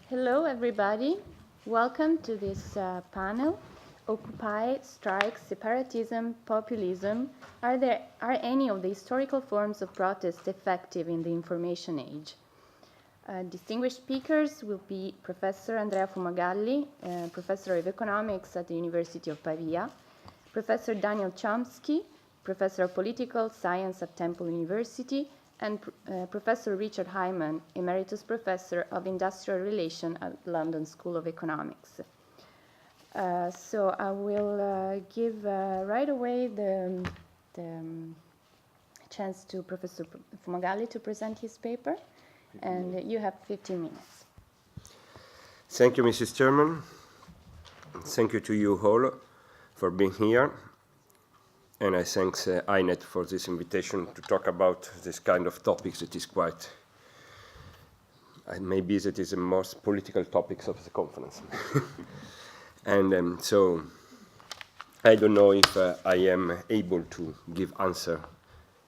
Hello, everybody. Welcome to this panel, Occupy, Strike, Separatism, Populism. Are any of the historical forms of protest effective in the information age? Distinguished speakers will be Professor Andrea Fumagalli, Professor of Economics at the University of Pavia, Professor Daniel Chomsky, Professor of Political Science at Temple University, and Professor Richard Hyman, Emeritus Professor of Industrial Relations at London School of Economics. So I will give right away the chance to Professor Fumagalli to present his paper, and you have 15 minutes. Thank you, Mrs. Chairman. Thank you to you all for being here. And I thank INET for this invitation to talk about this kind of topics that is quite, maybe that is the most political topics of the conference. And so I don't know if I am able to give answer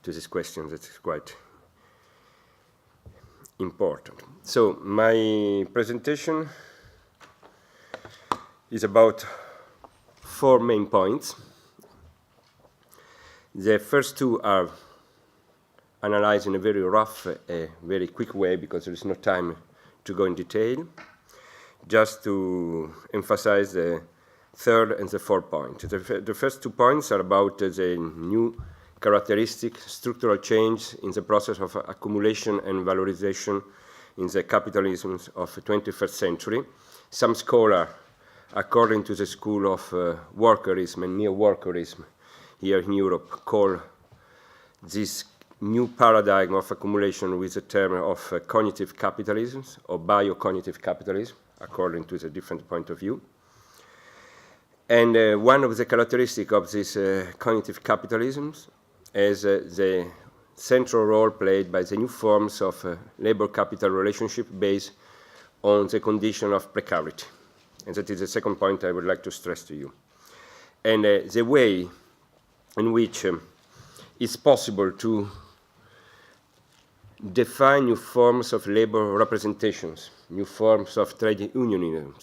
to this question that is quite important. So my presentation is about 4 main points. The first 2 are analyzed in a very rough, very quick way because there is no time to go in detail, just to emphasize the 3rd and the 4th point. The first 2 points are about the new characteristic structural change in the process of accumulation and valorization in the capitalism of the 21st century. Some scholars, according to the school of workerism and neo-workerism, here in Europe, call this new paradigm of accumulation with the term of cognitive capitalism or bio-cognitive capitalism, according to the different point of view. And one of the characteristics of this cognitive capitalism is the central role played by the new forms of labor-capital relationship based on the condition of precarity. And that is the second point I would like to stress to you. And the way in which it's possible to define new forms of labor representations, new forms of trade unionism,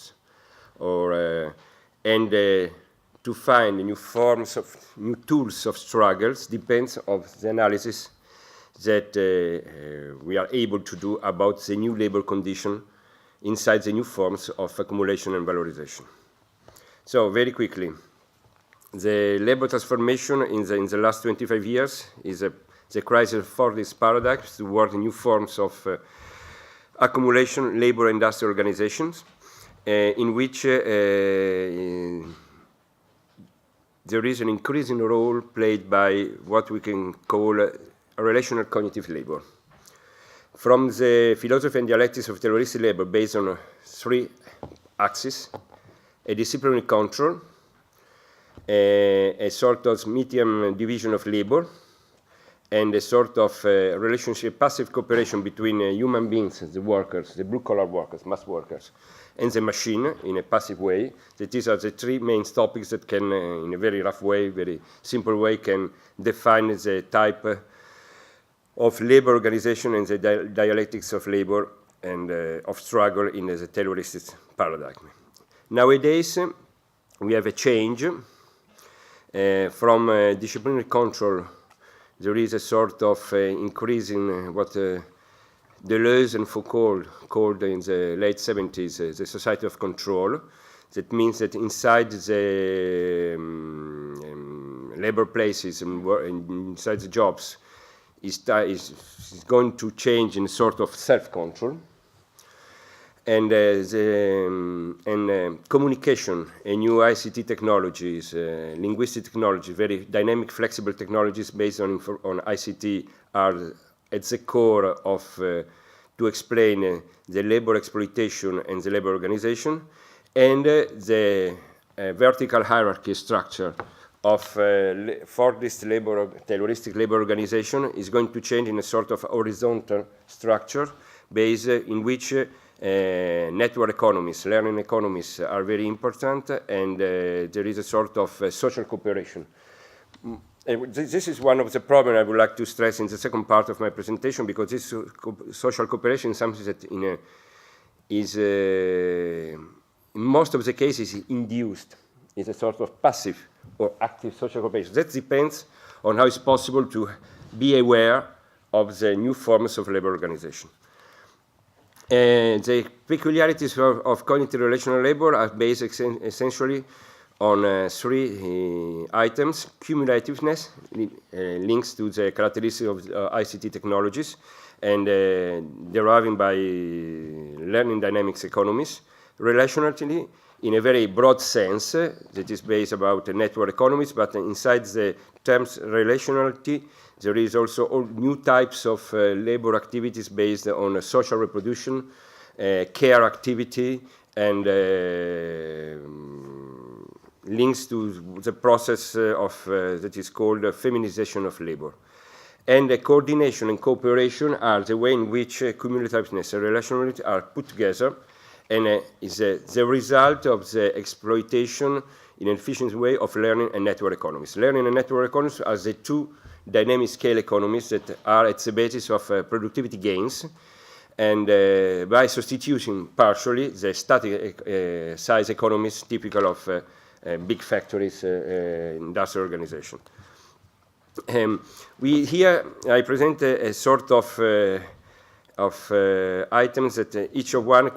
and to find new forms of new tools of struggles depends on the analysis that we are able to do about the new labor condition inside the new forms of accumulation and valorization. So very quickly, the labor transformation in the last 25 years is the crisis for this paradigm toward new forms of accumulation, labor, industrial organizations, in which there is an increasing role played by what we can call a relational cognitive labor. From the philosophy and dialectics of terroristic labor based on 3 axes, a disciplinary control, a sort of medium division of labor, and a sort of relationship, passive cooperation between human beings, the workers, the blue-collar workers, mass workers, and the machine in a passive way. That these are the 3 main topics that can, in a very rough way, very simple way, can define the type of labor organization and the dialectics of labor and of struggle in the terrorist paradigm. Nowadays, we have a change. From disciplinary control, there is a sort of increase in what Deleuze and Foucault called in the late 70s the society of control. That means that inside the labor places and inside the jobs is going to change in a sort of self-control. And communication and new ICT technologies, linguistic technology, very dynamic, flexible technologies based on ICT are at the core of to explain the labor exploitation and the labor organization, and the vertical hierarchy structure of for this terroristic labor organization is going to change in a sort of horizontal structure based in which network economies, learning economies are very important, and there is a sort of social cooperation. This is one of the problems I would like to stress in the second part of my presentation, because this social cooperation is something that is, in most of the cases, induced. It's a sort of passive or active social cooperation. That depends on how it's possible to be aware of the new forms of labor organization. The peculiarities of cognitive relational labor are based essentially on three items: cumulativeness, links to the characteristics of ICT technologies, and deriving by learning dynamics economies; relationality, in a very broad sense, that is based about network economies, but inside the terms relationality, there is also all new types of labor activities based on social reproduction, care activity, and links to the process that is called feminization of labor. And coordination and cooperation are the way in which cumulativeness and relationality are put together, and is the result of the exploitation in an efficient way of learning and network economies. Learning and network economies are the two dynamic scale economies that are at the basis of productivity gains, and by substituting partially the static size economies typical of big factories, industrial organization. Here I present a sort of items that each of one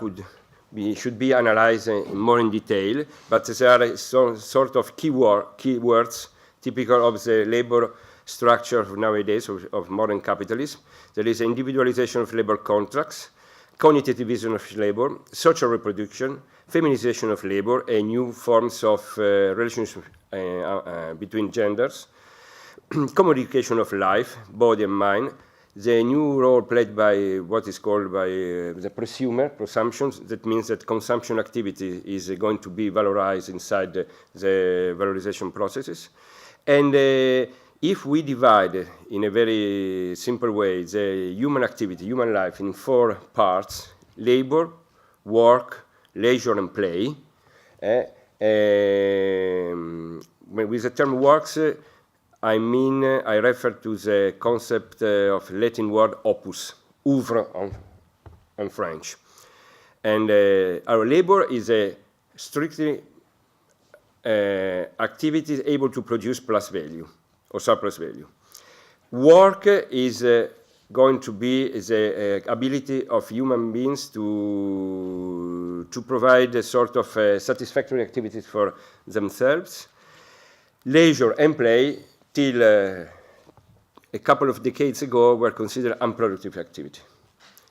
should be analyzed more in detail, but there are sort of keywords typical of the labor structure of nowadays of modern capitalism. There is individualization of labor contracts, cognitivism of labor, social reproduction, feminization of labor, and new forms of relationship between genders, commodification of life, body and mind, the new role played by what is called by the presumptions. That means that consumption activity is going to be valorized inside the valorization processes. And if we divide in a very simple way the human activity, human life, in four parts: labor, work, leisure, and play. With the term works, I refer to the concept of Latin word opus, oeuvre in French. And our labor is a strictly activity able to produce plus value or surplus value. Work is going to be the ability of human beings to provide a sort of satisfactory activities for themselves. Leisure and play, till a couple of decades ago, were considered unproductive activity.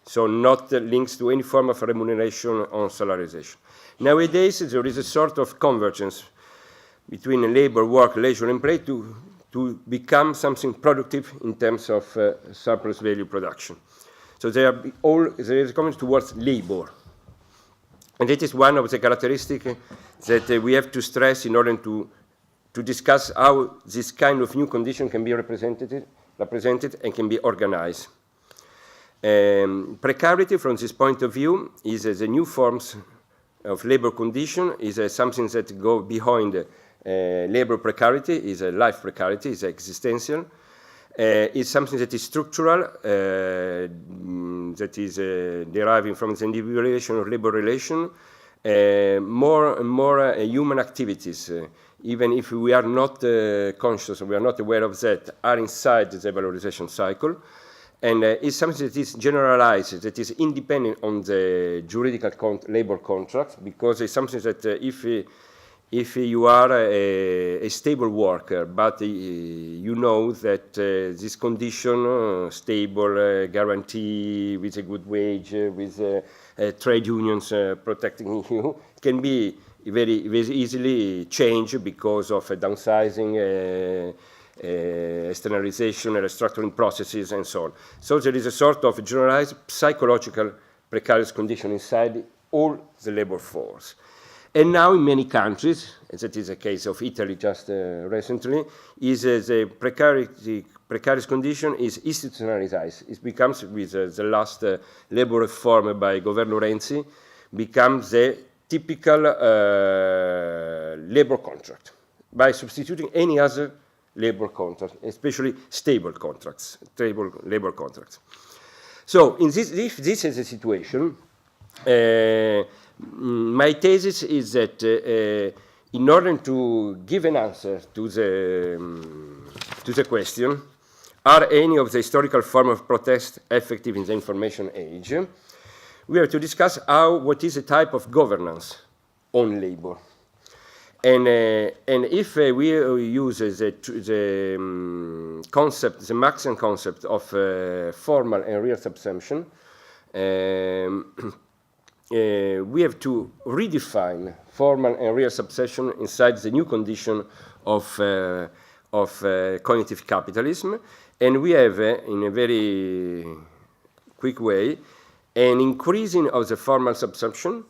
So not links to any form of remuneration or salarization. Nowadays, there is a sort of convergence between labor, work, leisure, and play to become something productive in terms of surplus value production. So there is a convergence towards labor. And that is one of the characteristics that we have to stress in order to discuss how this kind of new condition can be represented and can be organized. Precarity, from this point of view, is the new forms of labor condition, is something that go behind labor precarity, is a life precarity, is existential. Is something that is structural, that is deriving from the individualization of labor relation, more and more human activities, even if we are not conscious or we are not aware of that, are inside the valorization cycle. And it's something that is generalized, that is independent on the juridical labor contracts, because it's something that if you are a stable worker, but you know that this condition, stable, guarantee with a good wage, with trade unions protecting you, can be very easily changed because of downsizing, externalization, restructuring processes, and so on. So there is a sort of generalized psychological precarious condition inside all the labor force. And now in many countries, and that is the case of Italy just recently, is the precarious condition is institutionalized. It becomes, with the last labor reform by Governo Renzi, becomes the typical labor contract by substituting any other labor contract, especially stable contracts, stable labor contracts. So if this is the situation, My thesis is that in order to give an answer to the question, are any of the historical forms of protest effective in the information age, we have to discuss what is a type of governance on labor. And if we use the concept, the Marxian concept of formal and real subsumption, we have to redefine formal and real subsumption inside the new condition of cognitive capitalism. And we have, in a very quick way, an increasing of the formal subsumption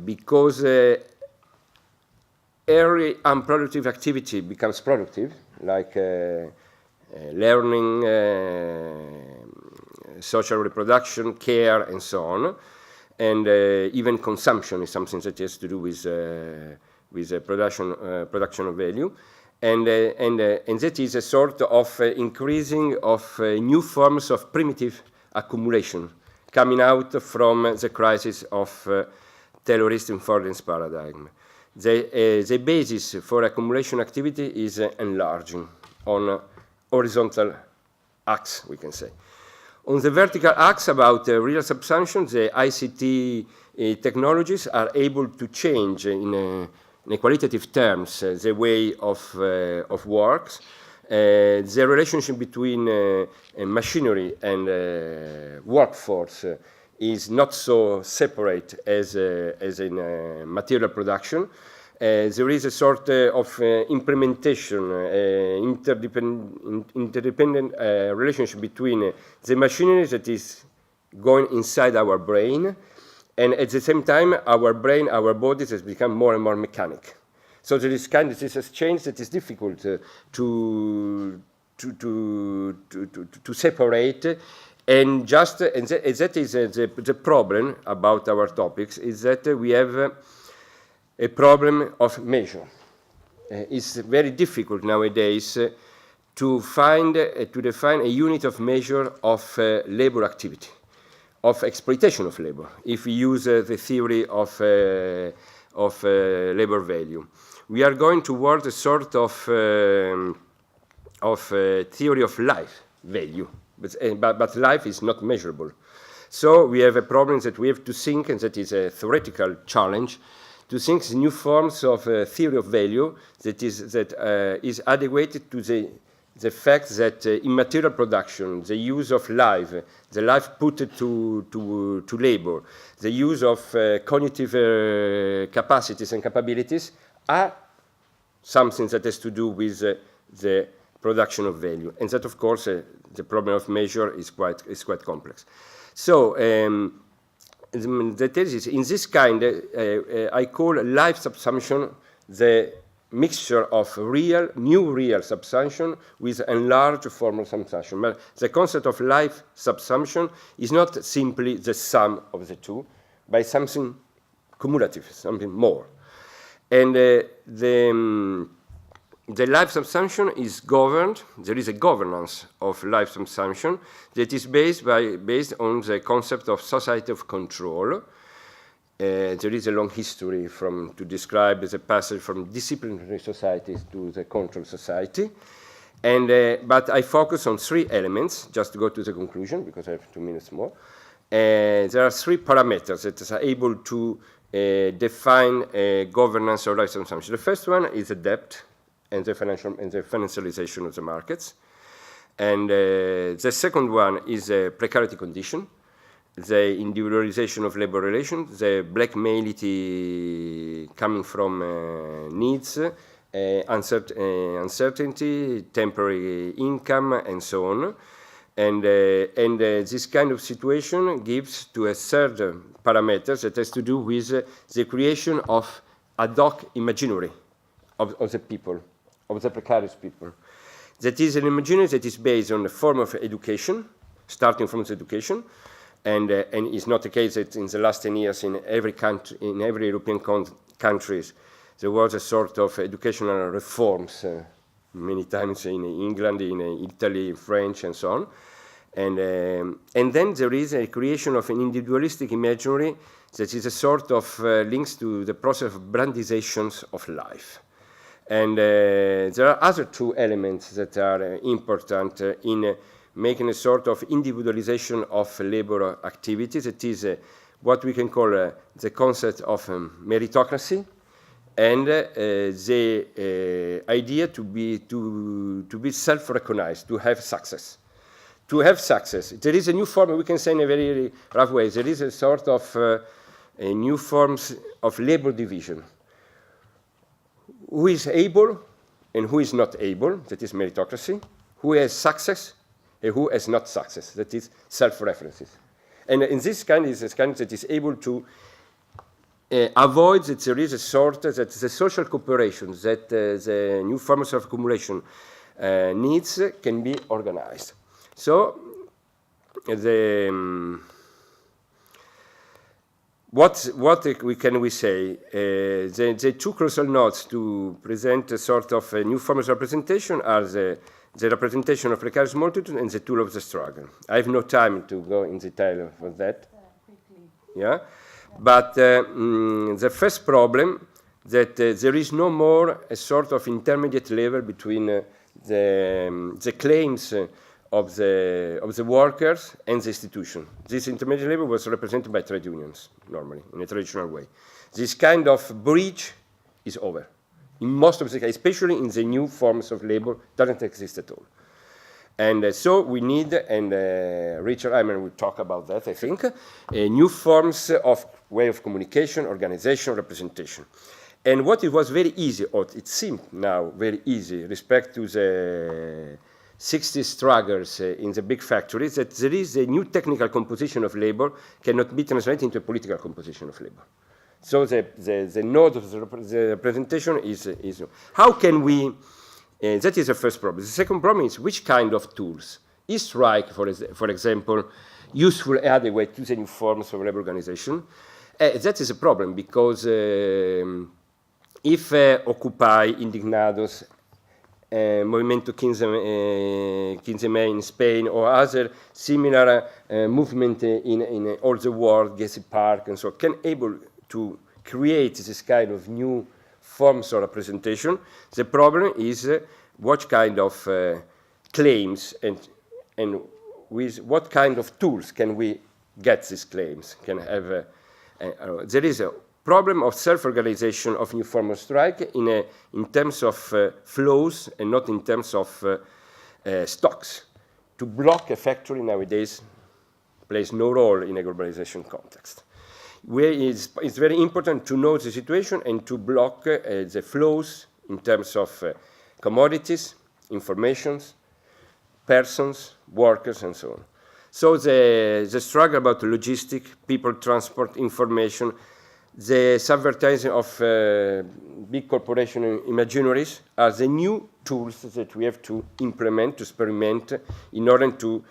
because every unproductive activity becomes productive, like learning, social reproduction, care, and so on. And even consumption is something that has to do with production of value. And that is a sort of increasing of new forms of primitive accumulation coming out from the crisis of terrorist informance paradigm. The basis for accumulation activity is enlarging on horizontal axis, we can say. On the vertical axis about real subsumption, the ICT technologies are able to change in qualitative terms the way of works. The relationship between machinery and workforce is not so separate as in material production. There is a sort of implementation, interdependent relationship between the machinery that is going inside our brain, and at the same time, our brain, our bodies has become more and more mechanic. So there is kind of this exchange that is difficult to separate, and that is the problem about our topics is that we have a problem of measure. It's very difficult nowadays to define a unit of measure of labor activity, of exploitation of labor, if we use the theory of labor value. We are going toward a sort of theory of life value, but life is not measurable. So we have a problem that we have to think, and that is a theoretical challenge, to think new forms of theory of value that is adequate to the fact that in material production, the use of life, the life put to labor, the use of cognitive capacities and capabilities are something that has to do with the production of value. And that, of course, the problem of measure is quite complex. So the thesis in this kind, I call life subsumption the mixture of new real subsumption with enlarged formal subsumption. But the concept of life subsumption is not simply the sum of the two, but something cumulative, something more. And the life subsumption is governed. There is a governance of life subsumption that is based on the concept of society of control. There is a long history to describe the passage from disciplinary societies to the control society. But I focus on three elements, just to go to the conclusion, because I have 2 minutes more. There are three parameters that are able to define governance of life subsumption. The first one is the debt and the financialization of the markets. And the second one is the precarity condition, the individualization of labor relations, the blackmaility coming from needs, uncertainty, temporary income, and so on. And this kind of situation gives to a third parameter that has to do with the creation of ad hoc imaginary of the people, of the precarious people. That is an imaginary that is based on a form of education, starting from the education, and it's not the case that in the last 10 years in every country, in every European countries, there was a sort of educational reforms, many times in England, in Italy, French, and so on. And then there is a creation of an individualistic imaginary that is a sort of links to the process of brandizations of life. And there are other two elements that are important in making a sort of individualization of labor activities. It is what we can call the concept of meritocracy, and the idea to be self-recognized, to have success. To have success, there is a new form, we can say in a very rough way, there is a sort of a new forms of labor division. Who is able and who is not able, that is meritocracy, who has success and who has not success, that is self-references. And in this kind is a kind that is able to avoid that there is a sort that the social cooperation that the new forms of accumulation needs can be organized. So what can we say? The two crucial notes to present a sort of a new form of representation are the representation of precarious multitude and the tool of the struggle. I have no time to go in detail for that. Yeah, but the first problem that there is no more a sort of intermediate level between the claims of the workers and the institution. This intermediate level was represented by trade unions, normally, in a traditional way. This kind of breach is over. In most of the cases, especially in the new forms of labor, doesn't exist at all. And so we need, and Richard Hyman will talk about that, I think, new forms of way of communication, organization, representation. And what it was very easy, or it seemed now very easy, respect to the 60 struggles in the big factories, that there is a new technical composition of labor cannot be translated into a political composition of labor. So the node of the representation is how can we, that is the first problem. The second problem is which kind of tools. Is strike, for example, useful and adequate to the new forms of labor organization? That is a problem because if Occupy, Indignados, Movimento 15 May in Spain, or other similar movement in all the world, Gezi Park, and so on, can able to create this kind of new forms of representation. The problem is what kind of claims and with what kind of tools can we get these claims? Can have there is a problem of self-organization of new form of strike in terms of flows and not in terms of stocks. To block a factory nowadays plays no role in a globalization context. It's very important to know the situation and to block the flows in terms of commodities, informations, persons, workers, and so on. So the struggle about logistics, people, transport, information, the subvertising of big corporation imaginaries are the new tools that we have to implement, to experiment, in order to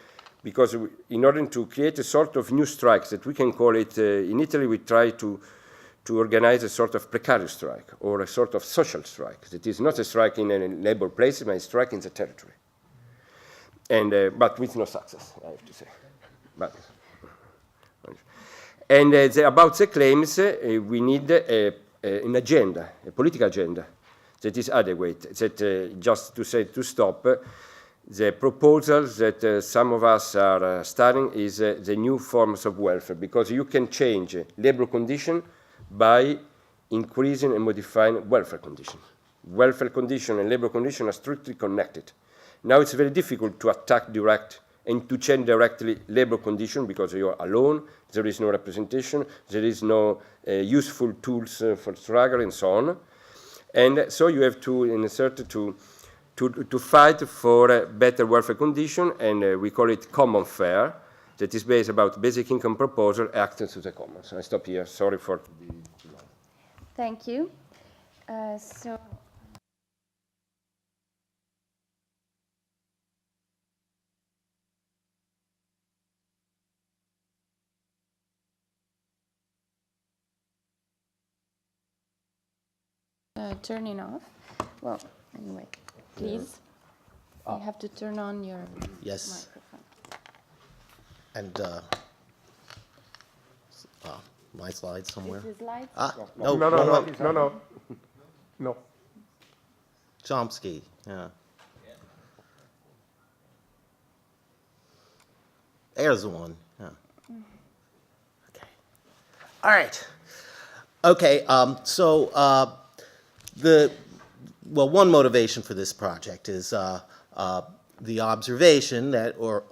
create a sort of new strikes that we can call it, in Italy we try to organize a sort of precarious strike or a sort of social strike. That is not a strike in a labor place, but a strike in the territory. And, but with no success, I have to say. And about the claims, we need an agenda, a political agenda that is adequate. That just to say to stop, the proposals that some of us are studying is the new forms of welfare, because you can change labor condition by increasing and modifying welfare condition. Welfare condition and labor condition are strictly connected. Now it's very difficult to attack direct and to change directly labor condition because you're alone, there is no representation, there is no useful tools for struggle and so on. And so you have to, in a certain, to fight for a better welfare condition, and we call it common fare, that is based about basic income proposal, access to the commons. So I stop here, sorry for the too long. Thank you. Turning off. Well, anyway, please. You have to turn on your microphone. And my slides somewhere. Is the slides? No, No, no, wrong no, one. no, no, no. Chomsky, yeah. There's the one, yeah. Okay. All right. Okay, one motivation for this project is the observation that, or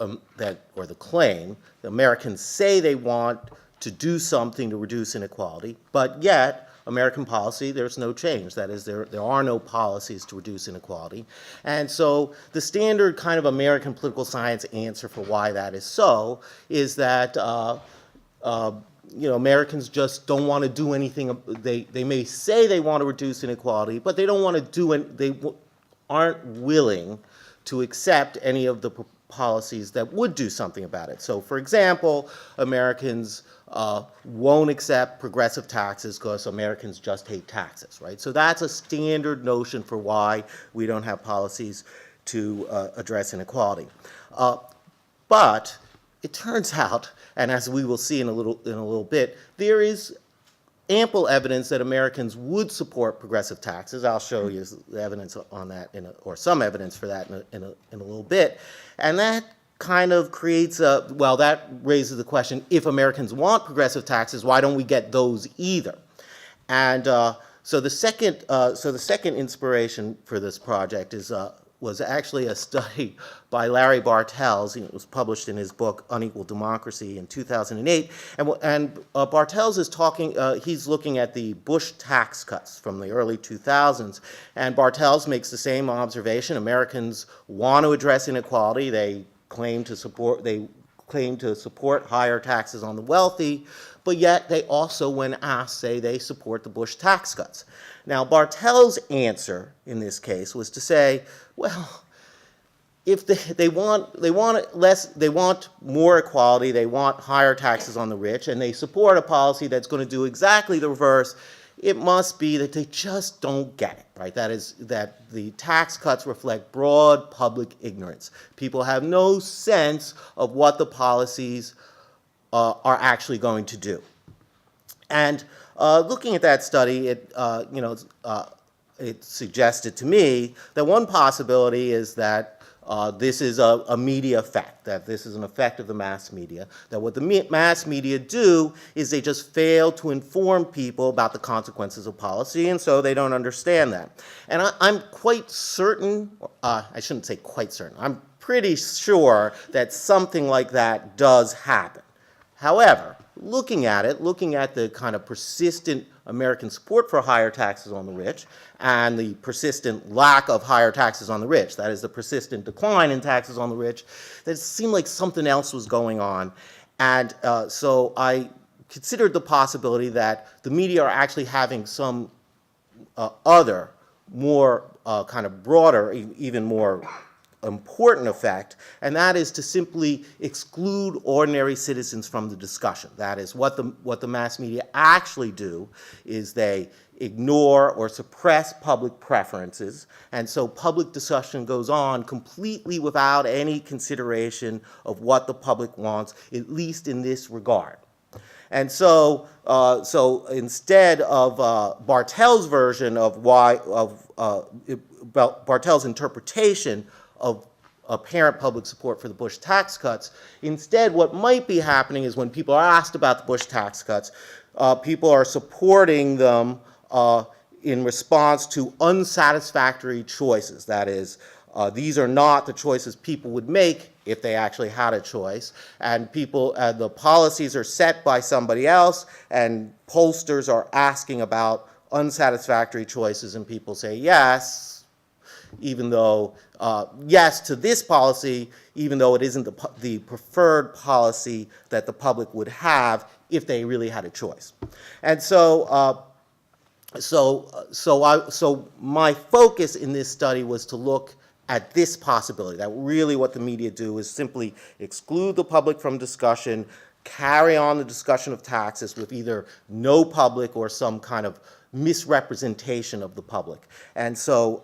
the claim, that Americans say they want to do something to reduce inequality, but yet American policy, there's no change. That is, there are no policies to reduce inequality. And so the standard kind of American political science answer for why that is so is that Americans just don't want to do anything. They may say they want to reduce inequality, but they don't want to do it. They aren't willing to accept any of the policies that would do something about it. So, for example, Americans won't accept progressive taxes because Americans just hate taxes, right? So that's a standard notion for why we don't have policies to address inequality. But it turns out, and as we will see in a little bit, there is ample evidence that Americans would support progressive taxes. I'll show you the evidence on that, or some evidence for that in a little bit. And that kind of creates that raises the question, if Americans want progressive taxes, why don't we get those either? And so the second inspiration for this project was actually a study by Larry Bartels. It was published in his book Unequal Democracy in 2008. And Bartels is he's looking at the Bush tax cuts from the early 2000s. And Bartels makes the same observation. Americans want to address inequality. They claim to support higher taxes on the wealthy, but yet they also, when asked, say they support the Bush tax cuts. Now, Bartels' answer in this case was to say, well, if they want more equality, they want higher taxes on the rich, and they support a policy that's going to do exactly the reverse, it must be that they just don't get it, right? That is, that the tax cuts reflect broad public ignorance. People have no sense of what the policies are actually going to do. And looking at that study, it suggested to me that one possibility is that this is a media effect, that this is an effect of the mass media, that what the mass media do is they just fail to inform people about the consequences of policy, and so they don't understand that. And I'm quite certain, I shouldn't say quite certain, I'm pretty sure that something like that does happen. However, looking at the kind of persistent American support for higher taxes on the rich and the persistent lack of higher taxes on the rich, that is the persistent decline in taxes on the rich, that it seemed like something else was going on. And so I considered the possibility that the media are actually having some other, more kind of broader, even more important effect, and that is to simply exclude ordinary citizens from the discussion. That is, what the mass media actually do is they ignore or suppress public preferences, and so public discussion goes on completely without any consideration of what the public wants, at least in this regard. And so, instead of Bartels' version of Bartels' interpretation of apparent public support for the Bush tax cuts, instead what might be happening is when people are asked about the Bush tax cuts, people are supporting them in response to unsatisfactory choices. That is, these are not the choices people would make if they actually had a choice, and the policies are set by somebody else, and pollsters are asking about unsatisfactory choices, and people say yes, even though, yes to this policy, even though it isn't the preferred policy that the public would have if they really had a choice. And so, so my focus in this study was to look at this possibility, that really what the media do is simply exclude the public from discussion, carry on the discussion of taxes with either no public or some kind of misrepresentation of the public. And so,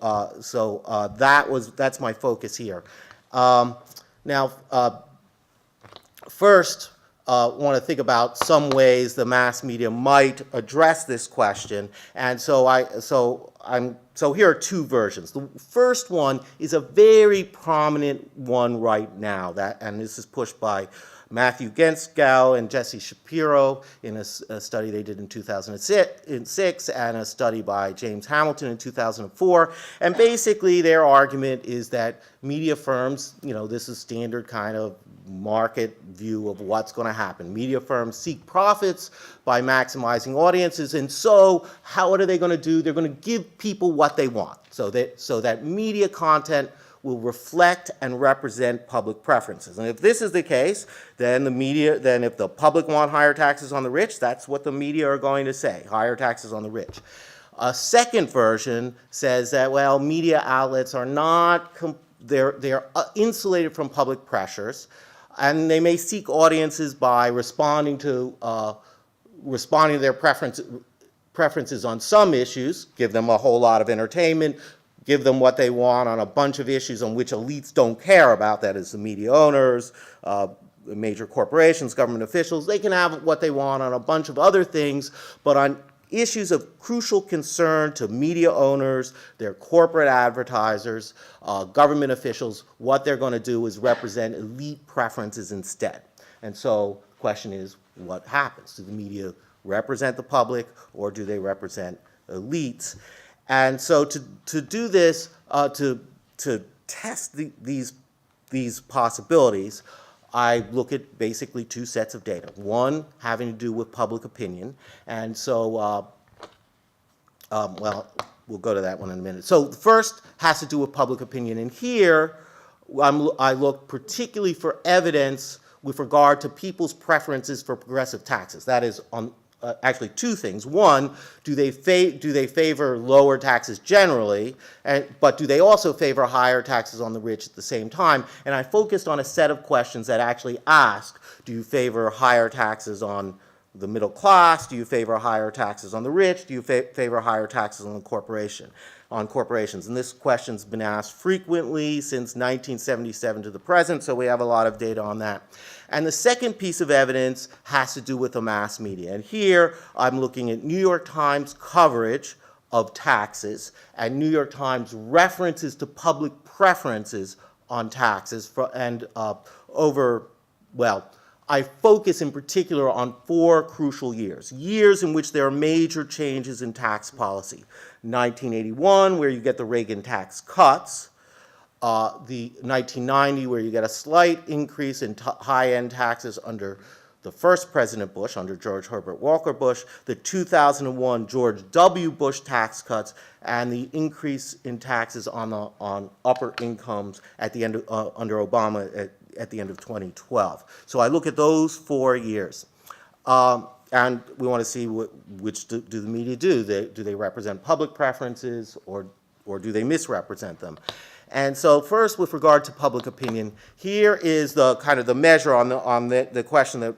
that's my focus here. Now, first, want to think about some ways the mass media might address this question, and so here are two versions. The first one is a very prominent one right now, and this is pushed by Matthew Genskow and Jesse Shapiro in a study they did in 2006 and a study by James Hamilton in 2004. And basically their argument is that media firms, this is standard kind of market view of what's going to happen. Media firms seek profits by maximizing audiences, and so what are they going to do? They're going to give people what they want, so that media content will reflect and represent public preferences. And if this is the case, then if the public want higher taxes on the rich, that's what the media are going to say, higher taxes on the rich. A second version says that, well, media outlets are not, they're insulated from public pressures, and they may seek audiences by responding to their preferences on some issues, give them a whole lot of entertainment, give them what they want on a bunch of issues on which elites don't care about, that is the media owners, major corporations, government officials. They can have what they want on a bunch of other things, but on issues of crucial concern to media owners, their corporate advertisers, government officials, what they're going to do is represent elite preferences instead. And so the question is, what happens? Do the media represent the public, or do they represent elites? And so to do this, to test these possibilities, I look at basically two sets of data. One having to do with public opinion, and so, well, we'll go to that one in a minute. So the first has to do with public opinion, and here I look particularly for evidence with regard to people's preferences for progressive taxes. That is on actually two things. One, do they favor lower taxes generally, but do they also favor higher taxes on the rich at the same time? And I focused on a set of questions that actually ask, do you favor higher taxes on the middle class? Do you favor higher taxes on the rich? Do you favor higher taxes on corporations? And this question's been asked frequently since 1977 to the present, so we have a lot of data on that. And the second piece of evidence has to do with the mass media. And here I'm looking at New York Times coverage of taxes and New York Times references to public preferences on taxes I focus in particular on 4 crucial years in which there are major changes in tax policy. 1981, where you get the Reagan tax cuts, the 1990, where you get a slight increase in high-end taxes under the first President Bush, under George Herbert Walker Bush, the 2001 George W. Bush tax cuts, and the increase in taxes on upper incomes at the end of, under Obama at the end of 2012. So I look at those 4 years. And we want to see which do the media do. Do they represent public preferences, or do they misrepresent them? And so first, with regard to public opinion, here is the kind of the measure on the question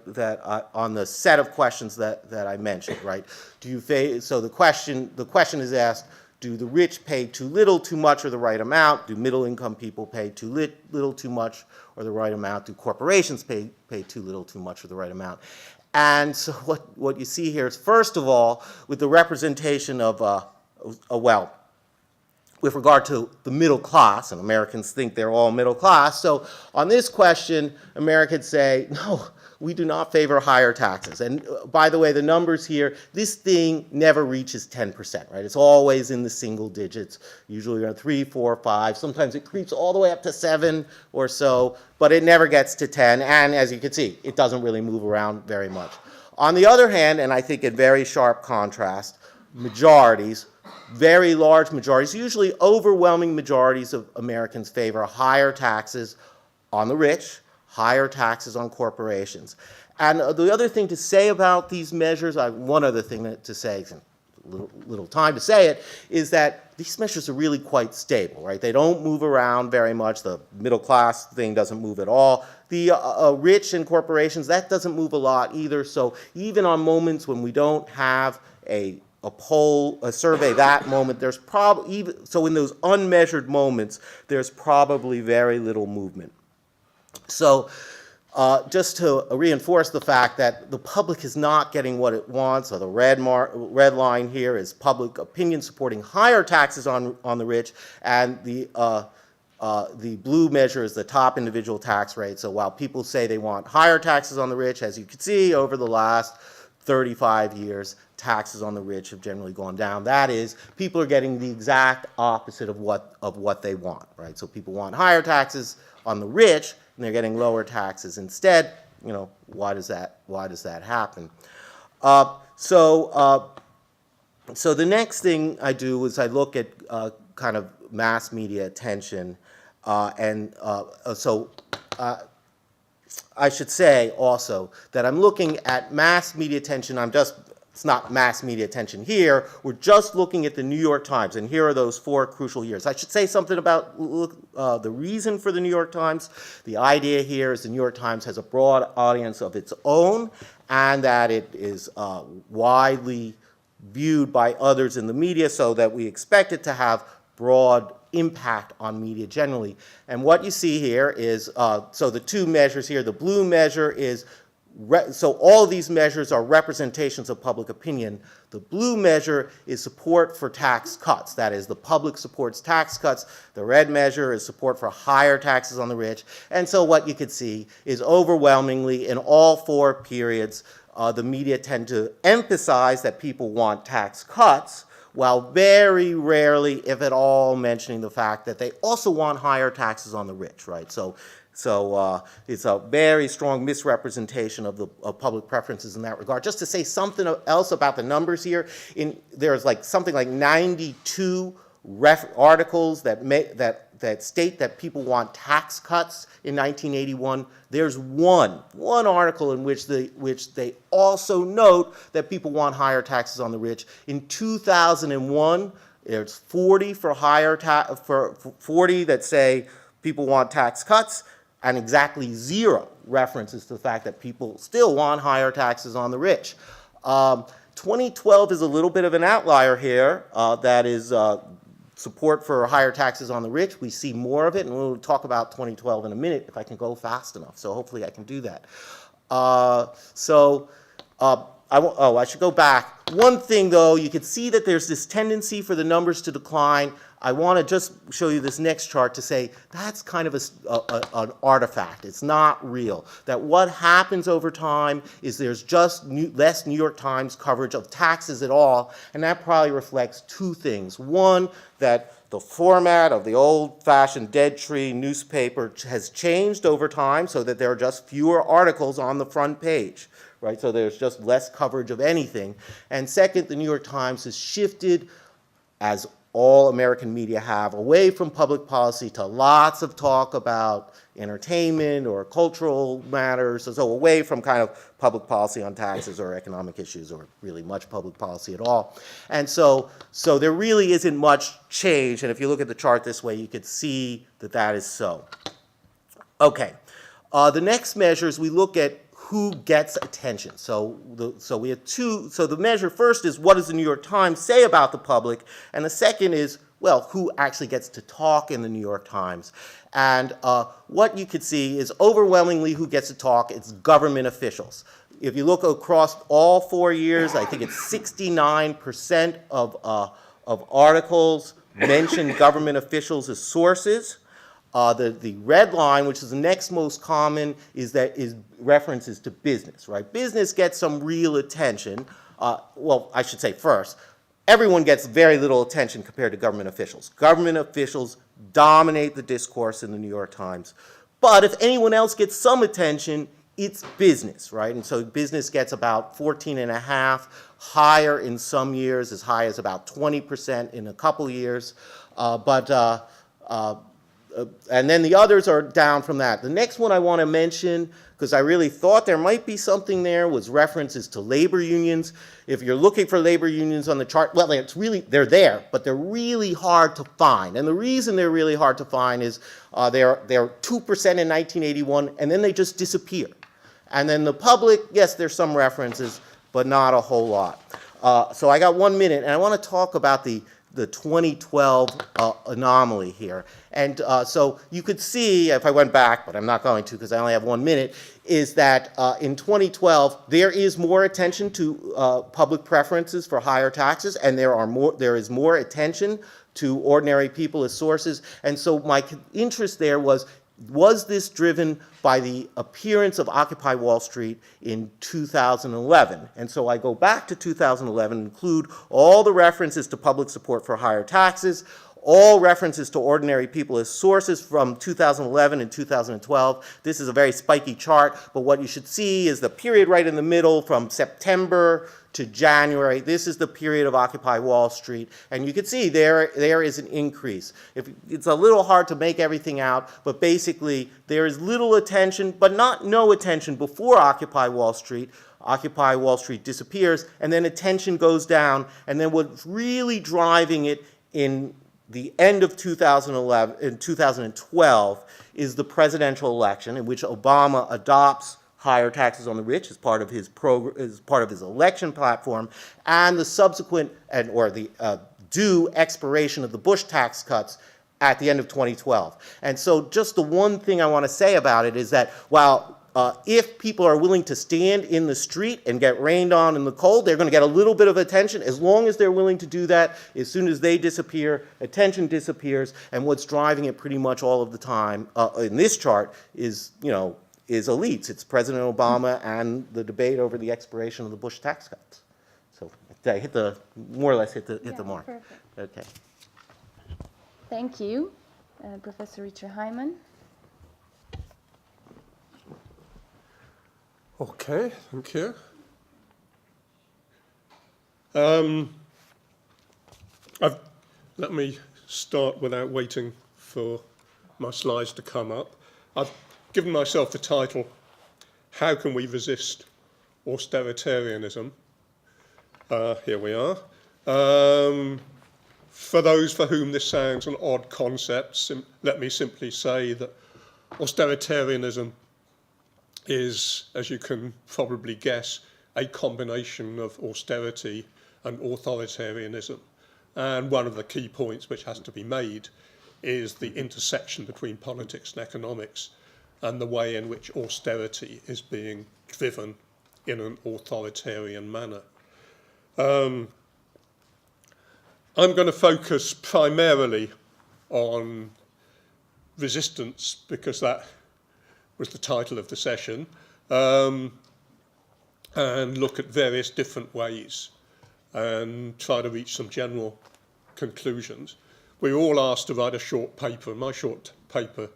on the set of questions that I mentioned, right? So the question is asked: do the rich pay too little, too much, or the right amount? Do middle income people pay too little, too much, or the right amount? Do corporations pay too little, too much, or the right amount? And so what you see here is, first of all, with the representation of with regard to the middle class, and Americans think they're all middle class. So on this question, Americans say, no, we do not favor higher taxes. And by the way, the numbers here, this thing never reaches 10%, right? It's always in the single digits, usually around 3, 4, 5. Sometimes it creeps all the way up to 7 or so, but it never gets to 10. And as you can see, it doesn't really move around very much. On the other hand, and I think in very sharp contrast, majorities, very large majorities, usually overwhelming majorities of Americans favor higher taxes on the rich, higher taxes on corporations. And the other thing to say about these measures, one other thing to say, little time to say it, is that these measures are really quite stable, right? They don't move around very much. The middle class thing doesn't move at all. The rich and corporations, that doesn't move a lot either. So even on moments when we don't have a poll, a survey, that moment, there's probably, so in those unmeasured moments, there's probably very little movement. So just to reinforce the fact that the public is not getting what it wants. So the red line here is public opinion supporting higher taxes on the rich, and the blue measure is the top individual tax rate. So while people say they want higher taxes on the rich, as you can see over the last 35 years, taxes on the rich have generally gone down. That is, people are getting the exact opposite of what they want, right? So people want higher taxes on the rich, and they're getting lower taxes instead. You know, why does that happen? So the next thing I do is I look at kind of mass media attention, I should say also that I'm looking at mass media attention. It's not mass media attention here. We're just looking at the New York Times, and here are those 4 crucial years. I should say something about the reason for the New York Times. The idea here is the New York Times has a broad audience of its own, and that it is widely viewed by others in the media, so that we expect it to have broad impact on media generally. And what you see here is, so the 2 measures here, the blue measure is, so all of these measures are representations of public opinion. The blue measure is support for tax cuts. That is, the public supports tax cuts. The red measure is support for higher taxes on the rich. And so what you could see is overwhelmingly in all 4 periods, the media tend to emphasize that people want tax cuts, while very rarely, if at all, mentioning the fact that they also want higher taxes on the rich, right? So it's a very strong misrepresentation of public preferences in that regard. Just to say something else about the numbers here, there's like something like 92 articles that state that people want tax cuts in 1981. There's one article in which they also note that people want higher taxes on the rich. In 2001, there's 40 for 40 that say people want tax cuts, and exactly 0 references to the fact that people still want higher taxes on the rich. 2012 is a little bit of an outlier here. That is support for higher taxes on the rich. We see more of it, and we'll talk about 2012 in a minute if I can go fast enough. So hopefully I can do that. I should go back. One thing, though, you can see that there's this tendency for the numbers to decline. I want to just show you this next chart to say that's kind of an artifact. It's not real. That what happens over time is there's just less New York Times coverage of taxes at all, and that probably reflects 2 things. One, that the format of the old-fashioned dead tree newspaper has changed over time so that there are just fewer articles on the front page, right? So there's just less coverage of anything. And second, the New York Times has shifted, as all American media have, away from public policy to lots of talk about entertainment or cultural matters, so away from kind of public policy on taxes or economic issues or really much public policy at all. And so there really isn't much change, and if you look at the chart this way, you could see that that is so. Okay, the next measures, we look at who gets attention. So we have 2. So the measure first is what does the New York Times say about the public, and the second is, well, who actually gets to talk in the New York Times. And what you could see is overwhelmingly who gets to talk, it's government officials. If you look across all 4 years, I think it's 69% of articles mention government officials as sources. The red line, which is the next most common, is references to business, right? Business gets some real attention. Well, I should say first, everyone gets very little attention compared to government officials. Government officials dominate the discourse in the New York Times. But if anyone else gets some attention, it's business, right? And so business gets about 14.5, higher in some years, as high as about 20% in a couple years. And then the others are down from that. The next one I want to mention, because I really thought there might be something there, was references to labor unions. If you're looking for labor unions on the chart, well, they're there, but they're really hard to find. And the reason they're really hard to find is they're 2% in 1981, and then they just disappear. And then the public, yes, there's some references, but not a whole lot. So I got 1 minute, and I want to talk about the the 2012 anomaly here. And so you could see, if I went back, but I'm not going to because I only have 1 minute, is that in 2012 there is more attention to public preferences for higher taxes, and there is more attention to ordinary people as sources. And so my interest there was this driven by the appearance of Occupy Wall Street in 2011? And so I go back to 2011, include all the references to public support for higher taxes, all references to ordinary people as sources from 2011 and 2012. This is a very spiky chart, but what you should see is the period right in the middle from September to January. This is the period of Occupy Wall Street, and you can see there is an increase. It's a little hard to make everything out, but basically there is little attention, but not no attention before Occupy Wall Street. Occupy Wall Street disappears, and then attention goes down, and then what's really driving it in the end of 2011, in 2012, is the presidential election in which Obama adopts higher taxes on the rich as part of his election platform, and the subsequent or the due expiration of the Bush tax cuts at the end of 2012. And so just the one thing I want to say about it is that while if people are willing to stand in the street and get rained on in the cold, they're going to get a little bit of attention. As long as they're willing to do that, as soon as they disappear, attention disappears. And what's driving it pretty much all of the time in this chart is, is elites. It's President Obama and the debate over the expiration of the Bush tax cuts. So I more or less hit the mark. Perfect. Okay. Thank you, Professor Richard Hyman. Okay, thank you. Let me start without waiting for my slides to come up. I've given myself the title, How Can We Resist Austeritarianism? Here we are. For those for whom this sounds an odd concept, let me simply say that austeritarianism is, as you can probably guess, a combination of austerity and authoritarianism. And one of the key points which has to be made is the intersection between politics and economics and the way in which austerity is being driven in an authoritarian manner. I'm going to focus primarily on resistance because that was the title of the session, and look at various different ways and try to reach some general conclusions. We were all asked to write a short paper, and my short paper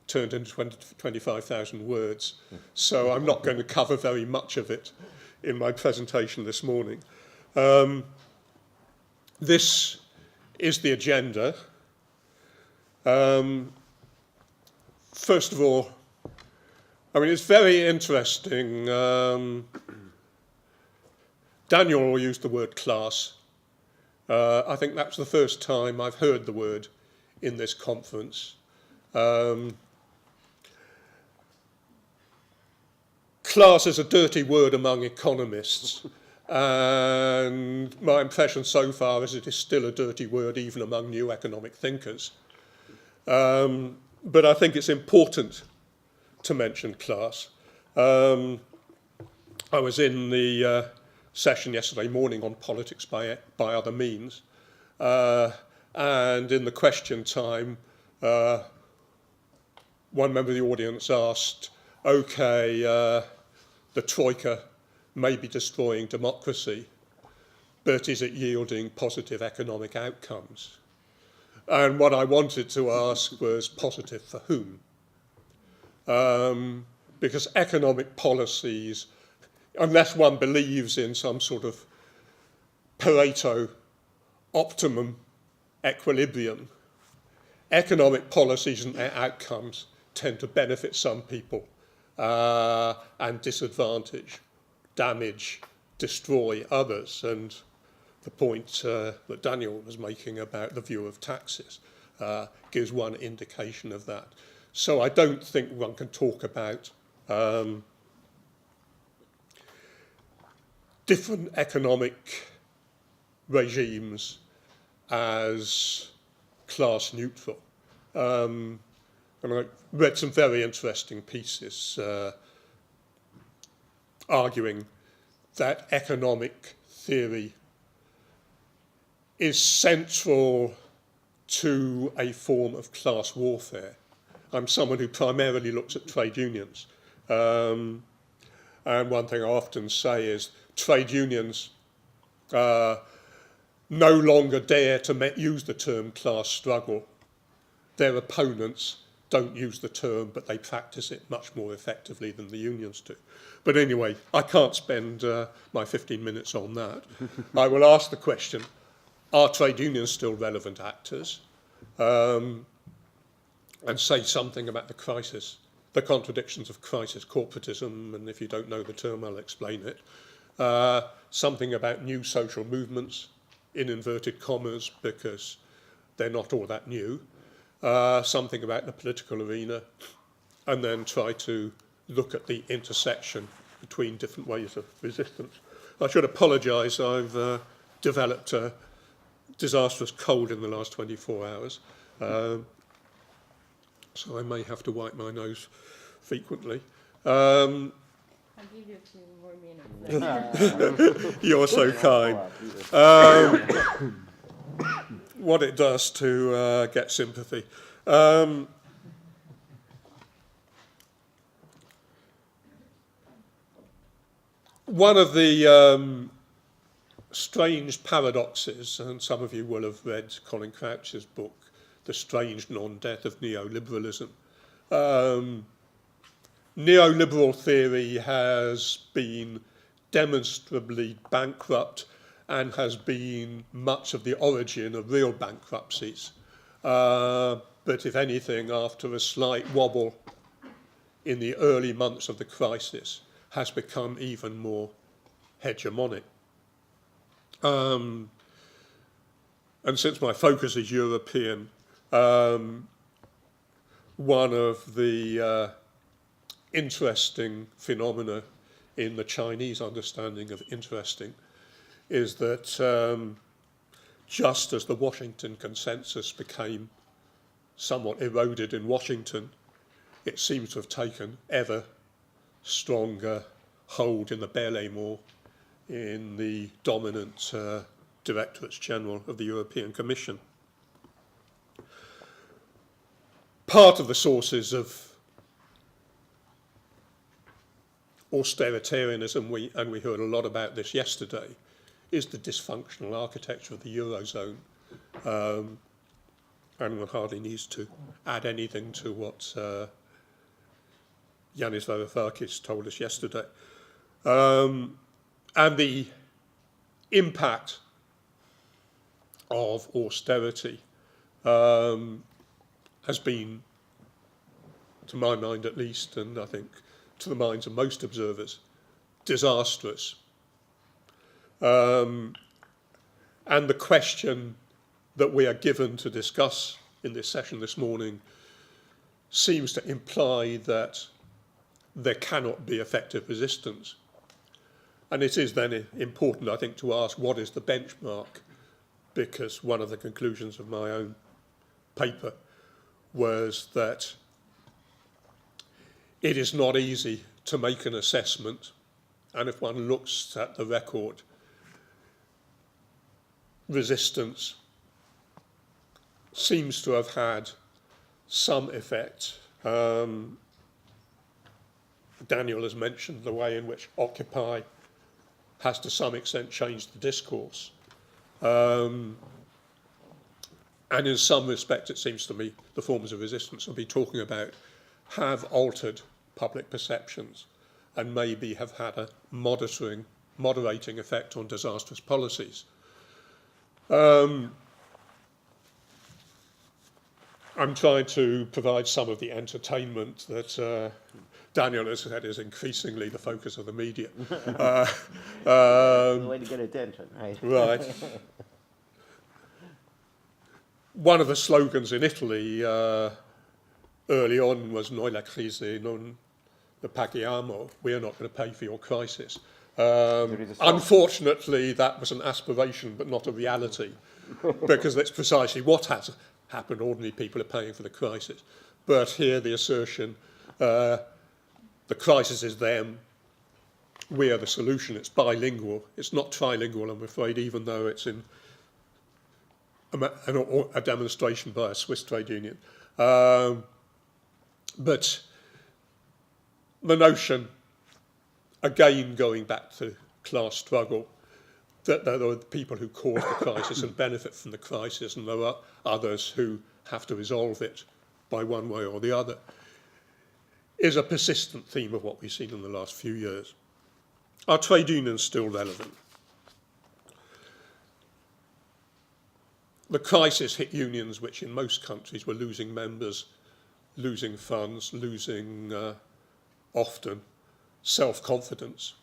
turned into 25,000 words, so I'm not going to cover very much of it in my presentation this morning. This is the agenda. First of all, it's very interesting. Daniel used the word class. I think that's the first time I've heard the word in this conference. Class is a dirty word among economists, and my impression so far is it is still a dirty word even among new economic thinkers. But I think it's important to mention class. I was in the session yesterday morning on politics by other means, and in the question time, one member of the audience asked, okay, the Troika may be destroying democracy, but is it yielding positive economic outcomes? And what I wanted to ask was positive for whom? Because economic policies, unless one believes in some sort of Pareto optimum equilibrium, economic policies and their outcomes tend to benefit some people and disadvantage, damage, destroy others. And the point that Daniel was making about the view of taxes gives one indication of that. So I don't think one can talk about different economic regimes as class neutral. And I read some very interesting pieces arguing that economic theory is central to a form of class warfare. I'm someone who primarily looks at trade unions. And one thing I often say is trade unions no longer dare to use the term class struggle. Their opponents don't use the term, but they practice it much more effectively than the unions do. But anyway, I can't spend my 15 minutes on that. I will ask the question, are trade unions still relevant actors? And say something about the crisis, the contradictions of crisis corporatism, and if you don't know the term, I'll explain it. Something about new social movements, in inverted commas, because they're not all that new. Something about the political arena, and then try to look at the intersection between different ways of resistance. I should apologise, I've developed a disastrous cold in the last 24 hours, so I may have to wipe my nose frequently. I'll give you a few more minutes. You're so kind. What it does to get sympathy. One of the strange paradoxes, and some of you will have read Colin Crouch's book, The Strange Non-Death of Neoliberalism. Neoliberal theory has been demonstrably bankrupt and has been much of the origin of real bankruptcies. But if anything, after a slight wobble in the early months of the crisis, has become even more hegemonic. And since my focus is European, one of the interesting phenomena in the Chinese understanding of interesting is that just as the Washington consensus became somewhat eroded in Washington, it seems to have taken ever stronger hold in the Belle Émoi, in the dominant Directorates General of the European Commission. Part of the sources of austeritarianism, and we heard a lot about this yesterday, is the dysfunctional architecture of the Eurozone. And one hardly needs to add anything to what Yanis Varoufakis told us yesterday. And the impact of austerity has been, to my mind at least, and I think to the minds of most observers, disastrous. And the question that we are given to discuss in this session this morning seems to imply that there cannot be effective resistance. And it is then important, I think, to ask what is the benchmark, because one of the conclusions of my own paper was that it is not easy to make an assessment, and if one looks at the record, resistance seems to have had some effect. Daniel has mentioned the way in which Occupy has to some extent changed the discourse. And in some respect, it seems to me, the forms of resistance I'll be talking about have altered public perceptions and maybe have had a moderating effect on disastrous policies. I'm trying to provide some of the entertainment that Daniel has said is increasingly the focus of the media. The way to get attention, right? Right. One of the slogans in Italy early on was "Noi la crisi non la paghiamo." We are not going to pay for your crisis. Unfortunately, that was an aspiration but not a reality, because that's precisely what has happened. Ordinary people are paying for the crisis. But here the assertion, the crisis is them, we are the solution. It's bilingual. It's not trilingual, I'm afraid, even though it's in a demonstration by a Swiss trade union. But the notion, again going back to class struggle, that there are people who cause the crisis and benefit from the crisis, and there are others who have to resolve it by one way or the other, is a persistent theme of what we've seen in the last few years. Are trade unions still relevant? The crisis hit unions which in most countries were losing members, losing funds, losing often self-confidence.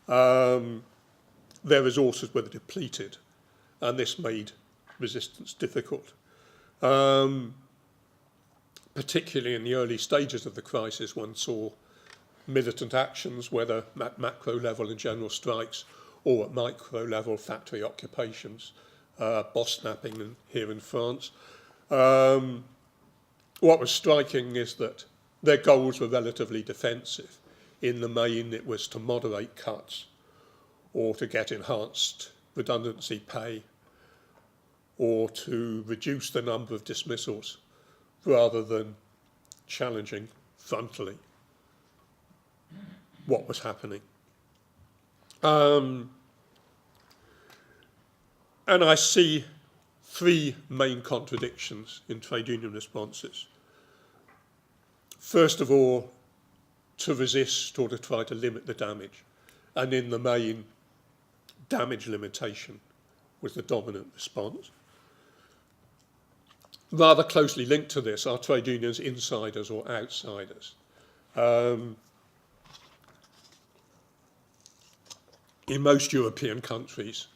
Their resources were depleted, and this made resistance difficult. Particularly in the early stages of the crisis, one saw militant actions, whether at macro level in general strikes or at micro level factory occupations, boss snapping here in France. What was striking is that their goals were relatively defensive. In the main, it was to moderate cuts or to get enhanced redundancy pay or to reduce the number of dismissals rather than challenging frontally what was happening. And I see three main contradictions in trade union responses. First of all, to resist or to try to limit the damage. And in the main, damage limitation was the dominant response. Rather closely linked to this are trade unions insiders or outsiders. In most European countries,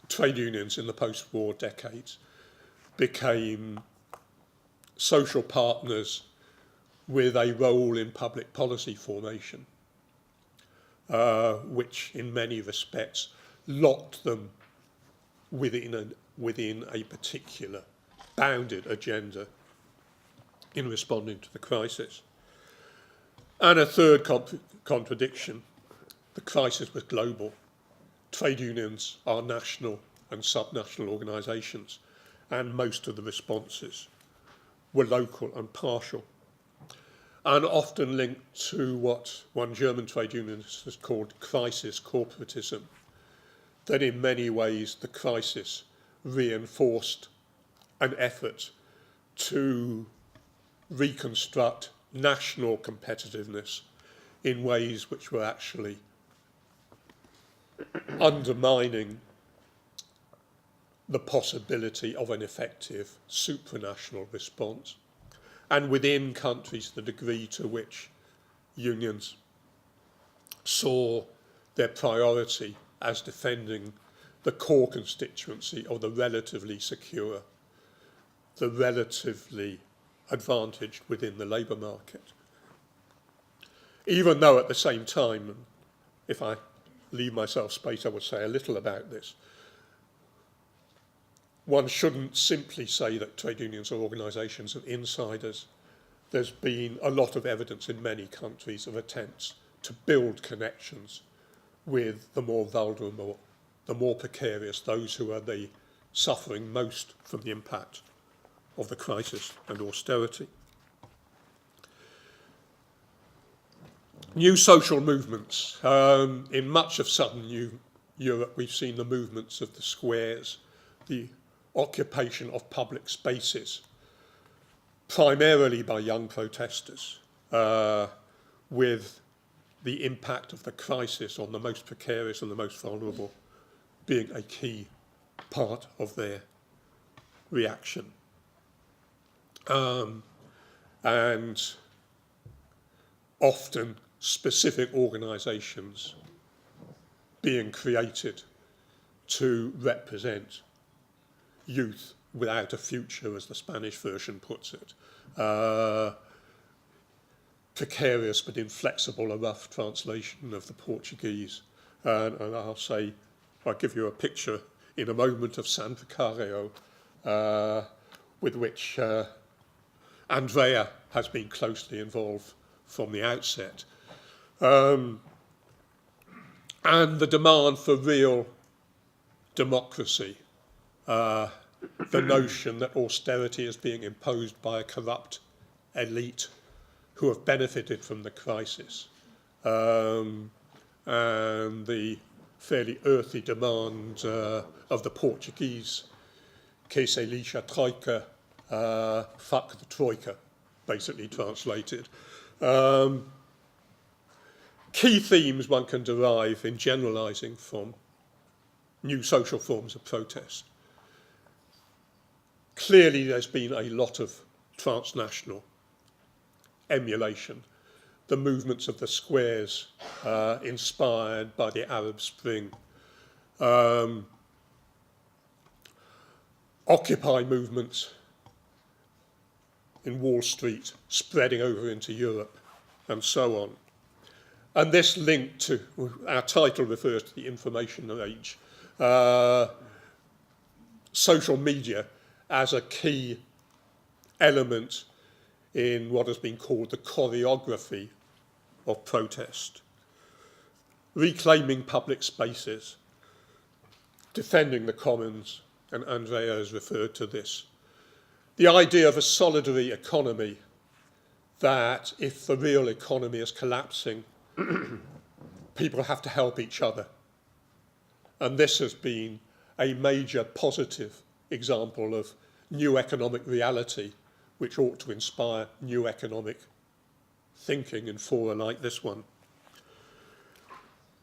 trade unions in the post-war decades became social partners with a role in public policy formation, which in many respects locked them within a particular bounded agenda in responding to the crisis. And a third contradiction, the crisis was global. Trade unions are national and subnational organisations, and most of the responses were local and partial, and often linked to what one German trade unionist has called crisis corporatism, that in many ways the crisis reinforced an effort to reconstruct national competitiveness in ways which were actually undermining the possibility of an effective supranational response, and within countries the degree to which unions saw their priority as defending the core constituency of the relatively secure, the relatively advantaged within the labour market. Even though at the same time, if I leave myself space, I would say a little about this. One shouldn't simply say that trade unions are organisations of insiders. There's been a lot of evidence in many countries of attempts to build connections with the more vulnerable, the more precarious, those who are suffering most from the impact of the crisis and austerity. New social movements. In much of southern Europe, we've seen the movements of the squares, the occupation of public spaces, primarily by young protesters, with the impact of the crisis on the most precarious and the most vulnerable being a key part of their reaction. And often specific organisations being created to represent youth without a future, as the Spanish version puts it. precarious but inflexible, a rough translation of the Portuguese. And I'll give you a picture in a moment of San Vicario, with which Andrea has been closely involved from the outset. And the demand for real democracy, the notion that austerity is being imposed by a corrupt elite who have benefited from the crisis, and the fairly earthy demand of the Portuguese, que se lixa troika, fuck the troika, basically translated. Key themes one can derive in generalising from new social forms of protest. Clearly there's been a lot of transnational emulation. The movements of the squares, inspired by the Arab Spring. Occupy movements in Wall Street, spreading over into Europe, and so on. And this link to, our title refers to the information age, social media as a key element in what has been called the choreography of protest. Reclaiming public spaces, defending the commons, and Andrea has referred to this. The idea of a solidary economy, that if the real economy is collapsing, people have to help each other. And this has been a major positive example of new economic reality, which ought to inspire new economic thinking in fora like this one.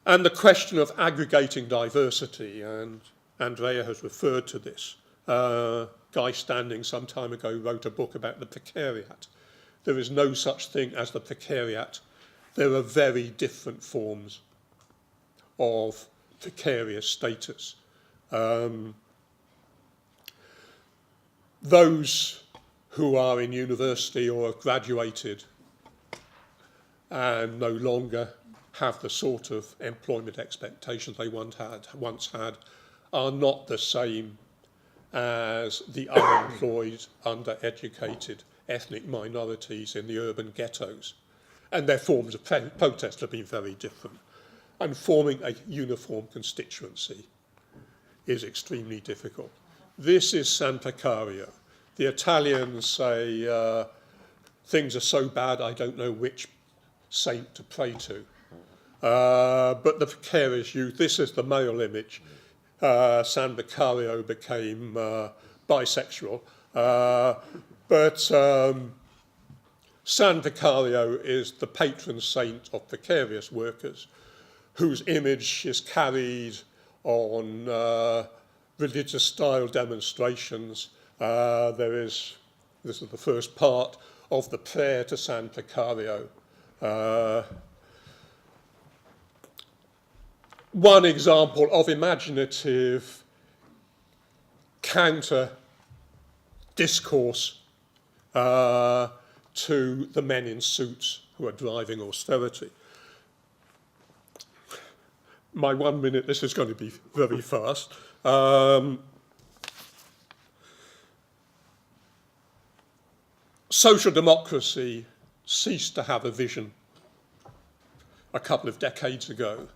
And the question of aggregating diversity, and Andrea has referred to this. Guy Standing some time ago wrote a book about the precariat. There is no such thing as the precariat. There are very different forms of precarious status. Those who are in university or have graduated and no longer have the sort of employment expectations they once had are not the same as the unemployed, undereducated ethnic minorities in the urban ghettos. And their forms of protest have been very different. And forming a uniform constituency is extremely difficult. This is San Vicario. The Italians say, things are so bad I don't know which saint to pray to. But the precarious youth, this is the male image. San Vicario became bisexual. But San Vicario is the patron saint of precarious workers, whose image is carried on religious style demonstrations. This is the first part of the prayer to San Vicario. One example of imaginative counter discourse to the men in suits who are driving austerity. My 1 minute, this is going to be very fast. Social democracy ceased to have a vision a couple of decades ago.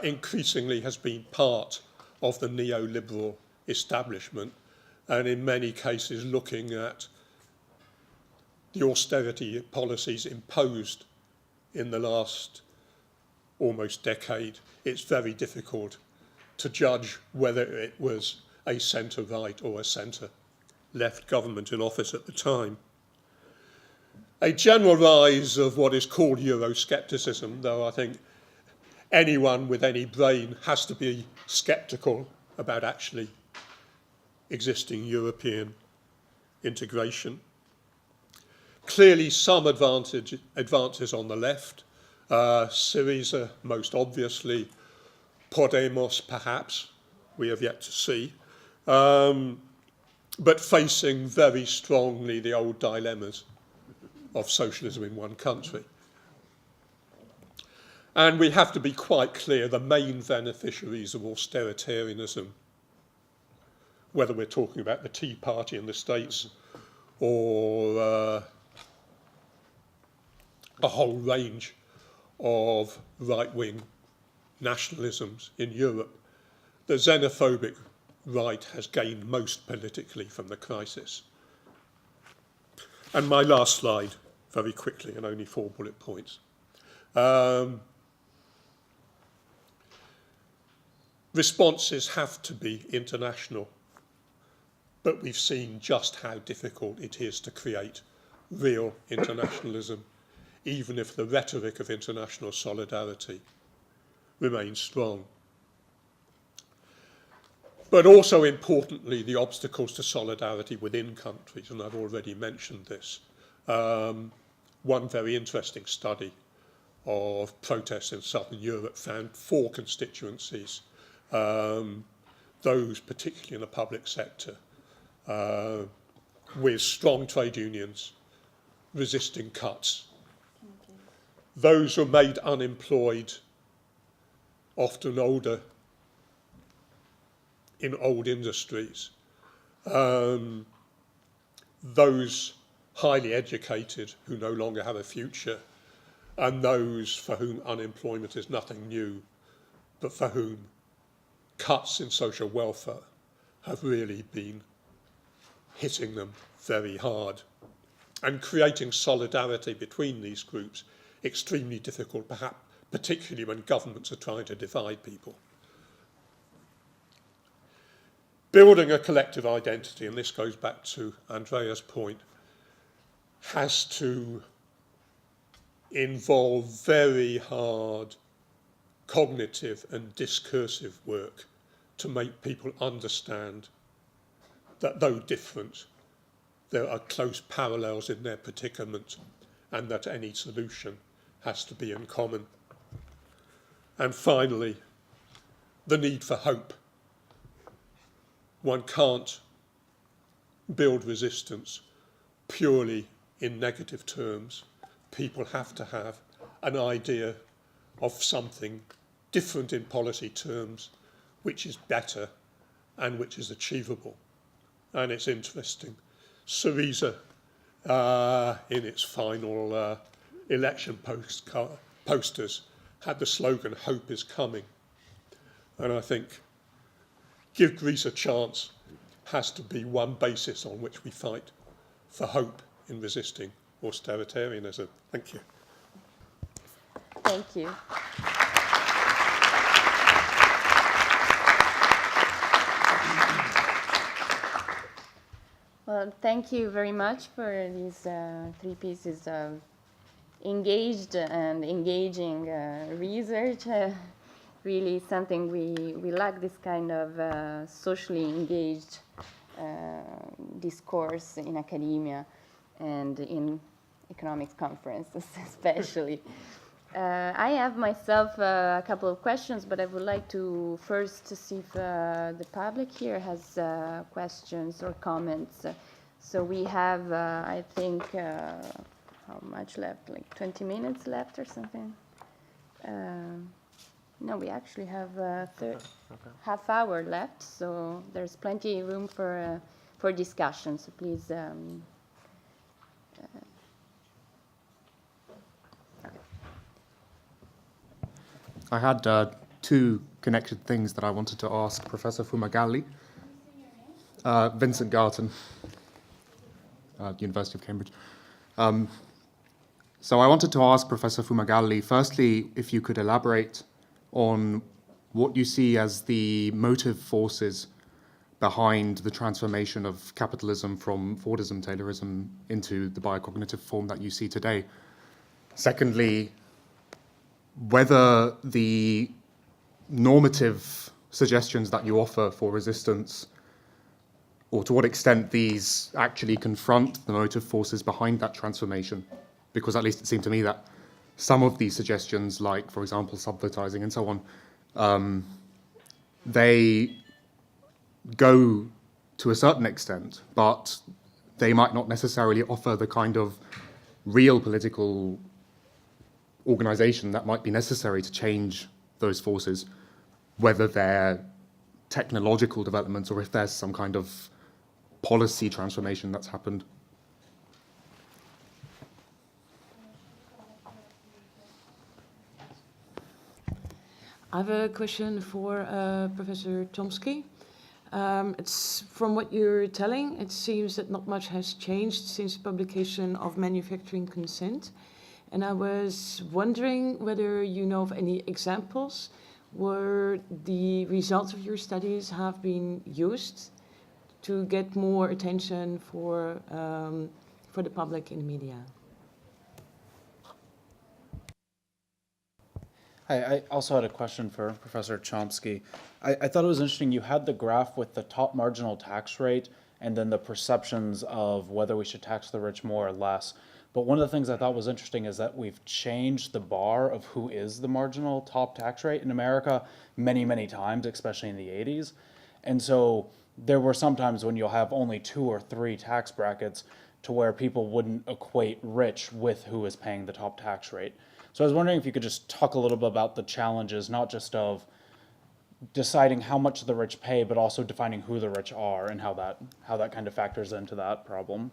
Increasingly has been part of the neoliberal establishment, and in many cases looking at the austerity policies imposed in the last almost decade. It's very difficult to judge whether it was a centre-right or a centre-left government in office at the time. A general rise of what is called Euroscepticism, though I think anyone with any brain has to be sceptical about actually existing European integration. Clearly some advances on the left, Syriza most obviously, Podemos perhaps, we have yet to see, but facing very strongly the old dilemmas of socialism in one country. And we have to be quite clear, the main beneficiaries of austeritarianism, whether we're talking about the Tea Party in the States or a whole range of right-wing nationalisms in Europe, the xenophobic right has gained most politically from the crisis. And my last slide, very quickly, and only 4 bullet points. Responses have to be international, but we've seen just how difficult it is to create real internationalism, even if the rhetoric of international solidarity remains strong. But also importantly, the obstacles to solidarity within countries, and I've already mentioned this. One very interesting study of protests in southern Europe found 4 constituencies, those particularly in the public sector, with strong trade unions resisting cuts. Those who are made unemployed, often older, in old industries, those highly educated who no longer have a future, and those for whom unemployment is nothing new, but for whom cuts in social welfare have really been hitting them very hard. And creating solidarity between these groups, extremely difficult, perhaps particularly when governments are trying to divide people. Building a collective identity, and this goes back to Andrea's point, has to involve very hard cognitive and discursive work to make people understand that though different, there are close parallels in their predicament, and that any solution has to be in common. And finally, the need for hope. One can't build resistance purely in negative terms. People have to have an idea of something different in policy terms, which is better and which is achievable. And it's interesting. Syriza, in its final election posters, had the slogan, "Hope is coming." And I think give Greece a chance has to be one basis on which we fight for hope in resisting austeritarianism. Thank you. Thank you. Well, thank you very much for these 3 pieces of engaged and engaging research. Really something we like, this kind of socially engaged discourse in academia and in economics conferences especially. I have myself a couple of questions, but I would like to first see if the public here has questions or comments. So we have, I think, how much left? Like 20 minutes left or something? No, we actually have half hour left, so there's plenty of room for discussion. So please. I had 2 connected things that I wanted to ask Professor Fumagalli. Vincent Garton, University of Cambridge. So I wanted to ask Professor Fumagalli, firstly, if you could elaborate on what you see as the motive forces behind the transformation of capitalism from Fordism, Taylorism into the biocognitive form that you see today. Secondly, whether the normative suggestions that you offer for resistance, or to what extent these actually confront the motive forces behind that transformation, because at least it seemed to me that some of these suggestions, like, for example, subvertising and so on, they go to a certain extent, but they might not necessarily offer the kind of real political organization that might be necessary to change those forces, whether they're technological developments or if there's some kind of policy transformation that's happened. I have a question for Professor Chomsky. It's from what you're telling, it seems that not much has changed since the publication of Manufacturing Consent. And I was wondering whether you know of any examples where the results of your studies have been used to get more attention for the public in the media. Hi, I also had a question for Professor Chomsky. I thought it was interesting, you had the graph with the top marginal tax rate and then the perceptions of whether we should tax the rich more or less. But one of the things I thought was interesting is that we've changed the bar of who is the marginal top tax rate in America many, many times, especially in the 80s. And so there were some times when you'll have only 2 or 3 tax brackets to where people wouldn't equate rich with who is paying the top tax rate. So I was wondering if you could just talk a little bit about the challenges, not just of deciding how much the rich pay, but also defining who the rich are and how that kind of factors into that problem.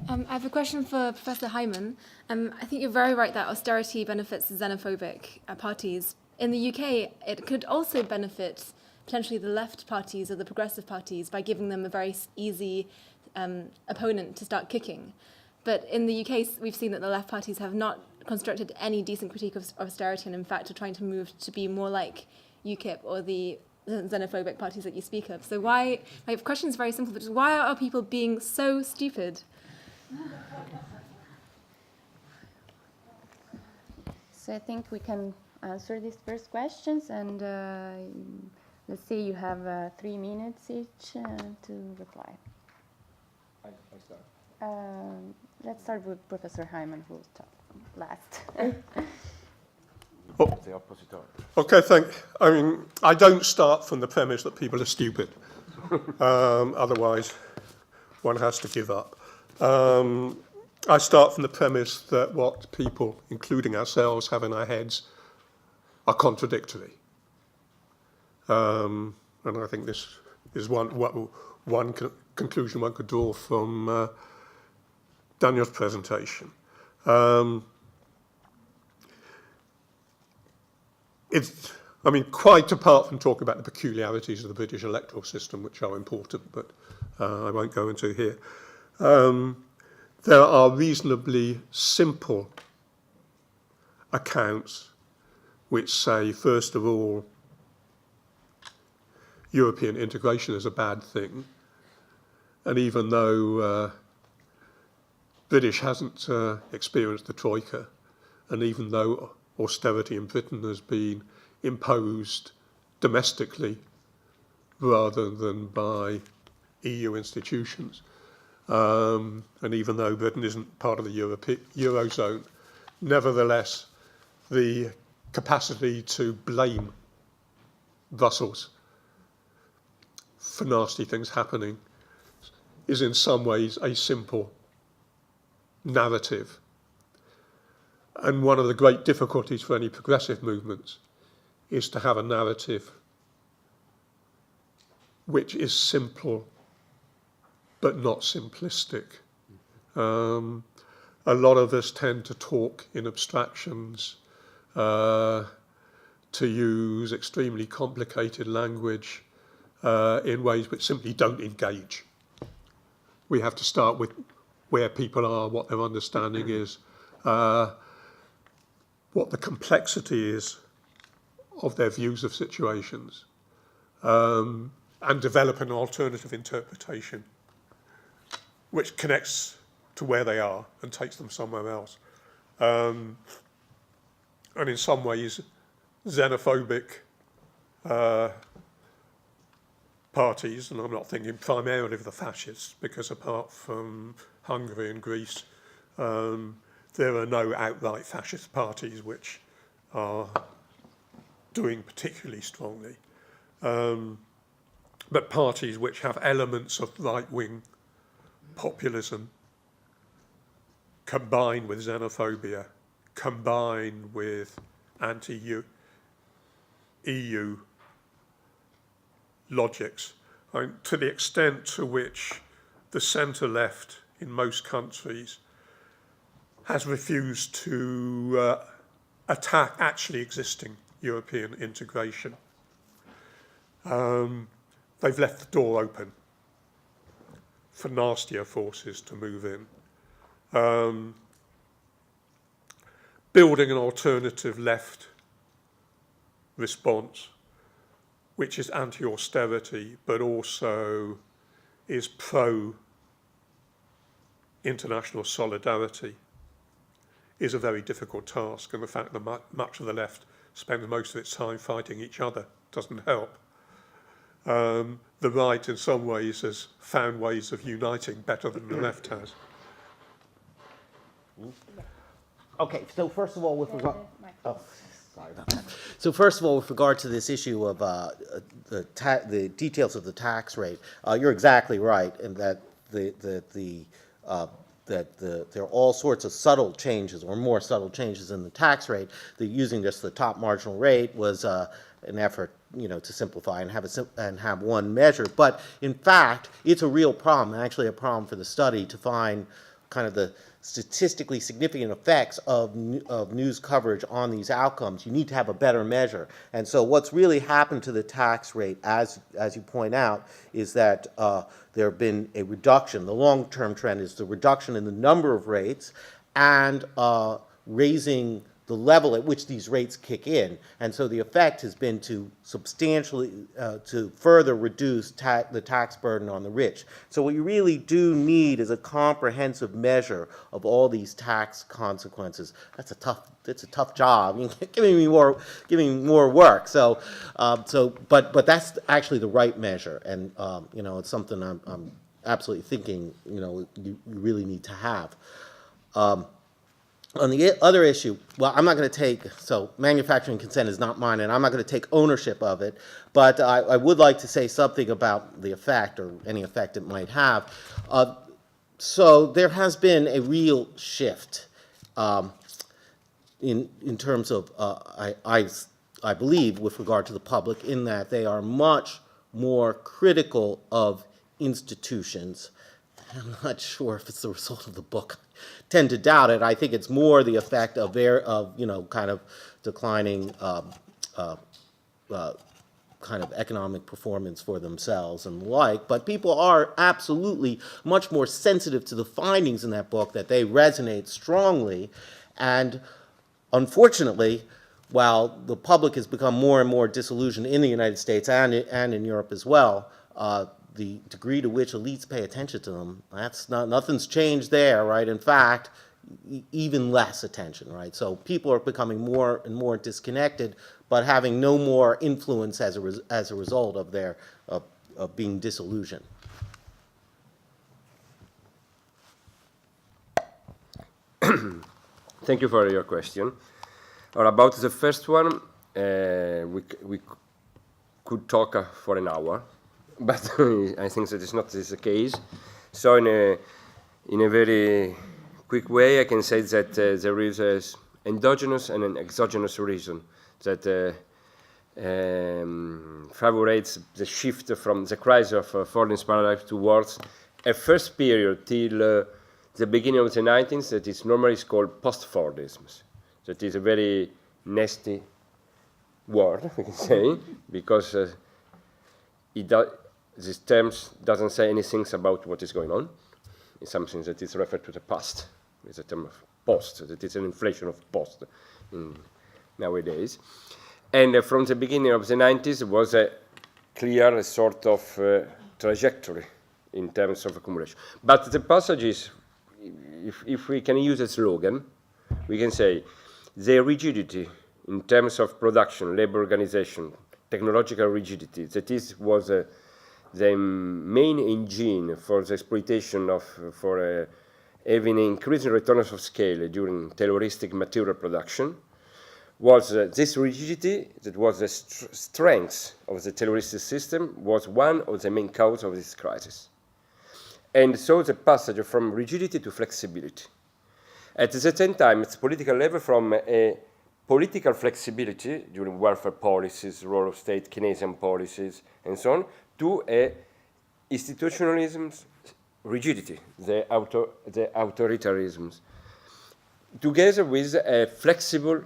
I have a question for Professor Hyman. I think you're very right that austerity benefits xenophobic parties. In the UK, it could also benefit potentially the left parties or the progressive parties by giving them a very easy opponent to start kicking. But in the UK, we've seen that the left parties have not constructed any decent critique of austerity and in fact are trying to move to be more like UKIP or the xenophobic parties that you speak of. So my question is very simple, but just why are people being so stupid? So I think we can answer these first questions, and let's see, you have 3 minutes each to reply. Let's start with Professor Hyman, who will talk last. The opposite Okay, I mean, I don't start from the premise that people are stupid. Otherwise, one has to give up. I start from the premise that what people, including ourselves, have in our heads are contradictory. And I think this is one conclusion one could draw from Daniel's presentation. Quite apart from talking about the peculiarities of the British electoral system, which are important, but I won't go into here, there are reasonably simple accounts which say, first of all, European integration is a bad thing. And even though British hasn't experienced the Troika, and even though austerity in Britain has been imposed domestically rather than by EU institutions, and even though Britain isn't part of the Eurozone, nevertheless, the capacity to blame Brussels for nasty things happening is in some ways a simple narrative. And one of the great difficulties for any progressive movements is to have a narrative which is simple but not simplistic. A lot of us tend to talk in abstractions, to use extremely complicated language in ways which simply don't engage. We have to start with where people are, what their understanding is, what the complexity is of their views of situations, and develop an alternative interpretation which connects to where they are and takes them somewhere else. And in some ways, xenophobic parties, and I'm not thinking primarily of the fascists, because apart from Hungary and Greece, there are no outright fascist parties which are doing particularly strongly. But parties which have elements of right-wing populism combined with xenophobia, combined with anti-EU logics, to the extent to which the centre-left in most countries has refused to attack actually existing European integration. They've left the door open for nastier forces to move in. Building an alternative left response, which is anti-austerity, but also is pro-international solidarity, is a very difficult task. And the fact that much of the left spends most of its time fighting each other doesn't help. The right, in some ways, has found ways of uniting better than the left has. Okay, so first of all, with regard, sorry about that. So first of all, with regard to this issue of the details of the tax rate, you're exactly right in that there are all sorts of subtle changes, or more subtle changes in the tax rate. That using just the top marginal rate was an effort, to simplify and have one measure. But in fact, it's a real problem, actually a problem for the study, to find kind of the statistically significant effects of news coverage on these outcomes. You need to have a better measure. And so what's really happened to the tax rate, as you point out, is that there have been a reduction. The long-term trend is the reduction in the number of rates and raising the level at which these rates kick in. And so the effect has been to substantially, to further reduce the tax burden on the rich. So what you really do need is a comprehensive measure of all these tax consequences. It's a tough job. Giving me more work. But that's actually the right measure. And, it's something I'm absolutely thinking, you really need to have. On the other issue, well, I'm not going to so manufacturing consent is not mine, and I'm not going to take ownership of it, but I would like to say something about the effect, or any effect it might have. So there has been a real shift in terms of, I believe, with regard to the public, in that they are much more critical of institutions. I'm not sure if it's the result of the book. I tend to doubt it. I think it's more the effect of kind of declining kind of economic performance for themselves and the like. But people are absolutely much more sensitive to the findings in that book, that they resonate strongly. And unfortunately, while the public has become more and more disillusioned in the United States and in Europe as well, the degree to which elites pay attention to them, nothing's changed there, right? In fact, even less attention, right? So people are becoming more and more disconnected, but having no more influence as a result of their of being disillusioned. Thank you for your question. Or about the first one, we could talk for an hour. But I think that is not the case. So in a very quick way, I can say that there is an endogenous and an exogenous reason that favorates the shift from the crisis of foreign paradigm towards a first period till the beginning of the 19th that is normally called post-Fordism. That is a very nasty word, we can say, because this term doesn't say anything about what is going on. It's something that is referred to the past. It's a term of post, that is an inflation of post nowadays. And from the beginning of the 90s, there was a clear sort of trajectory in terms of accumulation. But the passage is, if we can use a slogan, we can say the rigidity in terms of production, labor organization, technological rigidity, was the main engine for the exploitation for having increasing returns of scale during terroristic material production, was this rigidity, that was the strength of the terrorist system, was one of the main causes of this crisis. And so the passage from rigidity to flexibility. At the same time, it's political level from a political flexibility during welfare policies, role of state, Keynesian policies, and so on, to a institutionalism's rigidity, the authoritarianisms, together with a flexible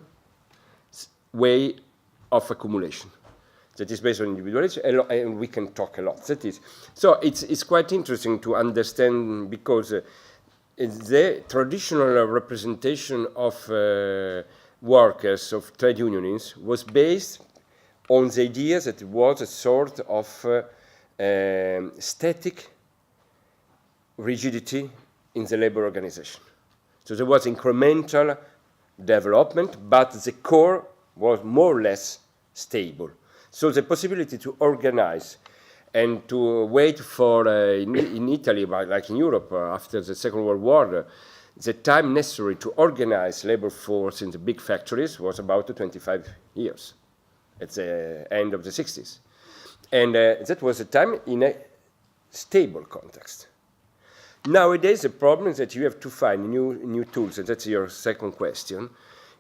way of accumulation that is based on individualism, and we can talk a lot. That is, so it's quite interesting to understand, because the traditional representation of workers, of trade unions, was based on the idea that it was a sort of static rigidity in the labor organization. So there was incremental development, but the core was more or less stable. So the possibility to organize and to wait for, in Italy, like in Europe, after the Second World War, the time necessary to organize labor force in the big factories was about 25 years at the end of the 60s. And that was a time in a stable context. Nowadays, the problem is that you have to find new tools, and that's your second question.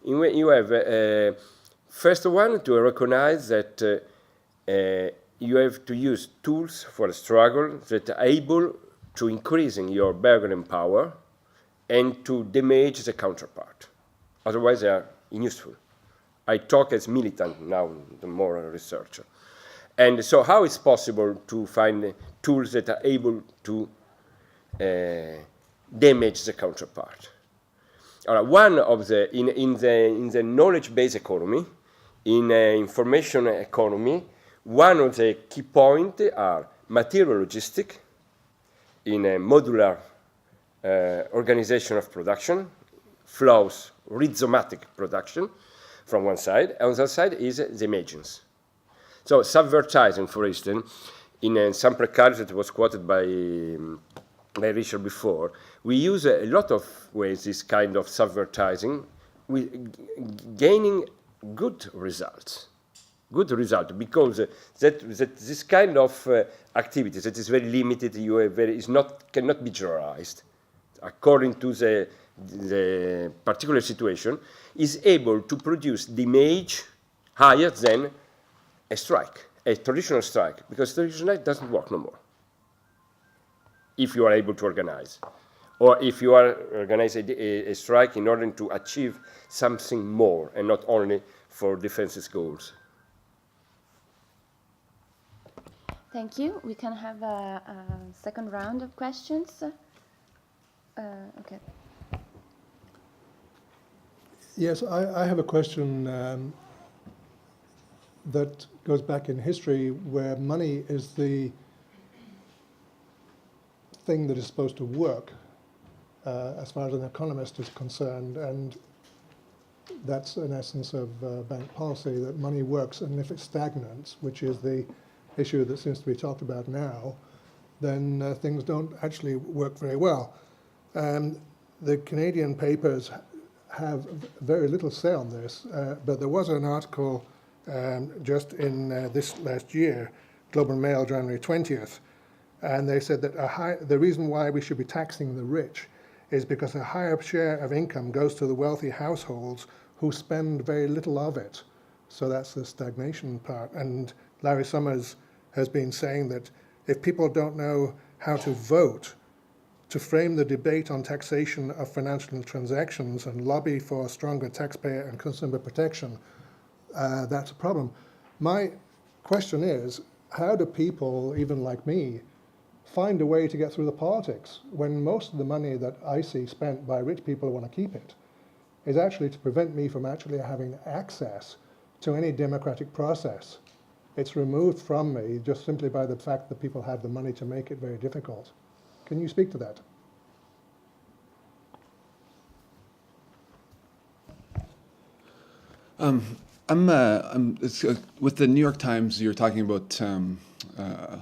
You have, first one, to recognize that you have to use tools for a struggle that are able to increasing your bargaining power and to damage the counterpart. Otherwise, they are unuseful. I talk as militant now, the more a researcher. And so how is possible to find tools that are able to damage the counterpart? One of the, in the knowledge-based economy, in information economy, one of the key points are material logistic, in a modular organization of production, flows, rhizomatic production from one side, and on the other side is the margins. So subvertising, for instance, in some precarious that was quoted by Richard before, we use a lot of ways this kind of subvertising, gaining good results. Good result, because that this kind of activity that is very limited, cannot be generalized according to the particular situation, is able to produce the image higher than a strike, a traditional strike, because traditional strike doesn't work no more if you are able to organize, or if you are organizing a strike in order to achieve something more and not only for defensive goals. Thank you. We can have a second round of questions. Okay. Yes, I have a question that goes back in history, where money is the thing that is supposed to work, as far as an economist is concerned, and that's an essence of bank policy, that money works, and if it stagnates, which is the issue that seems to be talked about now, then things don't actually work very well. The Canadian papers have very little say on this, but there was an article just in this last year, Globe and Mail, January 20th, and they said that the reason why we should be taxing the rich is because a higher share of income goes to the wealthy households who spend very little of it. So that's the stagnation part. And Larry Summers has been saying that if people don't know how to vote to frame the debate on taxation of financial transactions and lobby for stronger taxpayer and consumer protection, that's a problem. My question is, how do people, even like me, find a way to get through the politics when most of the money that I see spent by rich people who want to keep it is actually to prevent me from actually having access to any democratic process? It's removed from me just simply by the fact that people have the money to make it very difficult. Can you speak to that? With the New York Times, you're talking about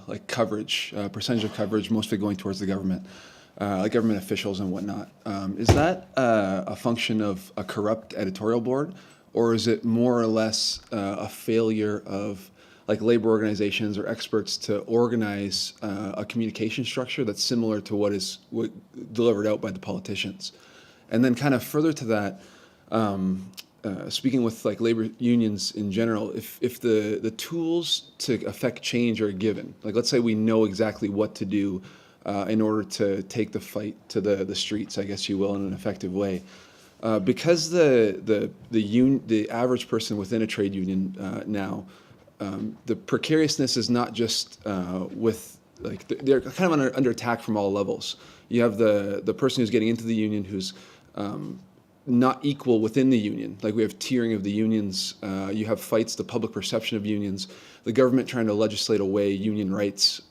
like coverage, percentage of coverage, mostly going towards the government, like government officials and whatnot. Is that a function of a corrupt editorial board, or is it more or less a failure of like labor organizations or experts to organize a communication structure that's similar to what delivered out by the politicians. And then kind of further to that, speaking with like labor unions in general, if the tools to affect change are given, like let's say we know exactly what to do in order to take the fight to the streets, I guess you will, in an effective way. Because the average person within a trade union now, the precariousness is not just with like they're kind of under attack from all levels. You have the person who's getting into the union who's not equal within the union. Like we have tiering of the unions. You have fights, the public perception of unions, the government trying to legislate away union rights,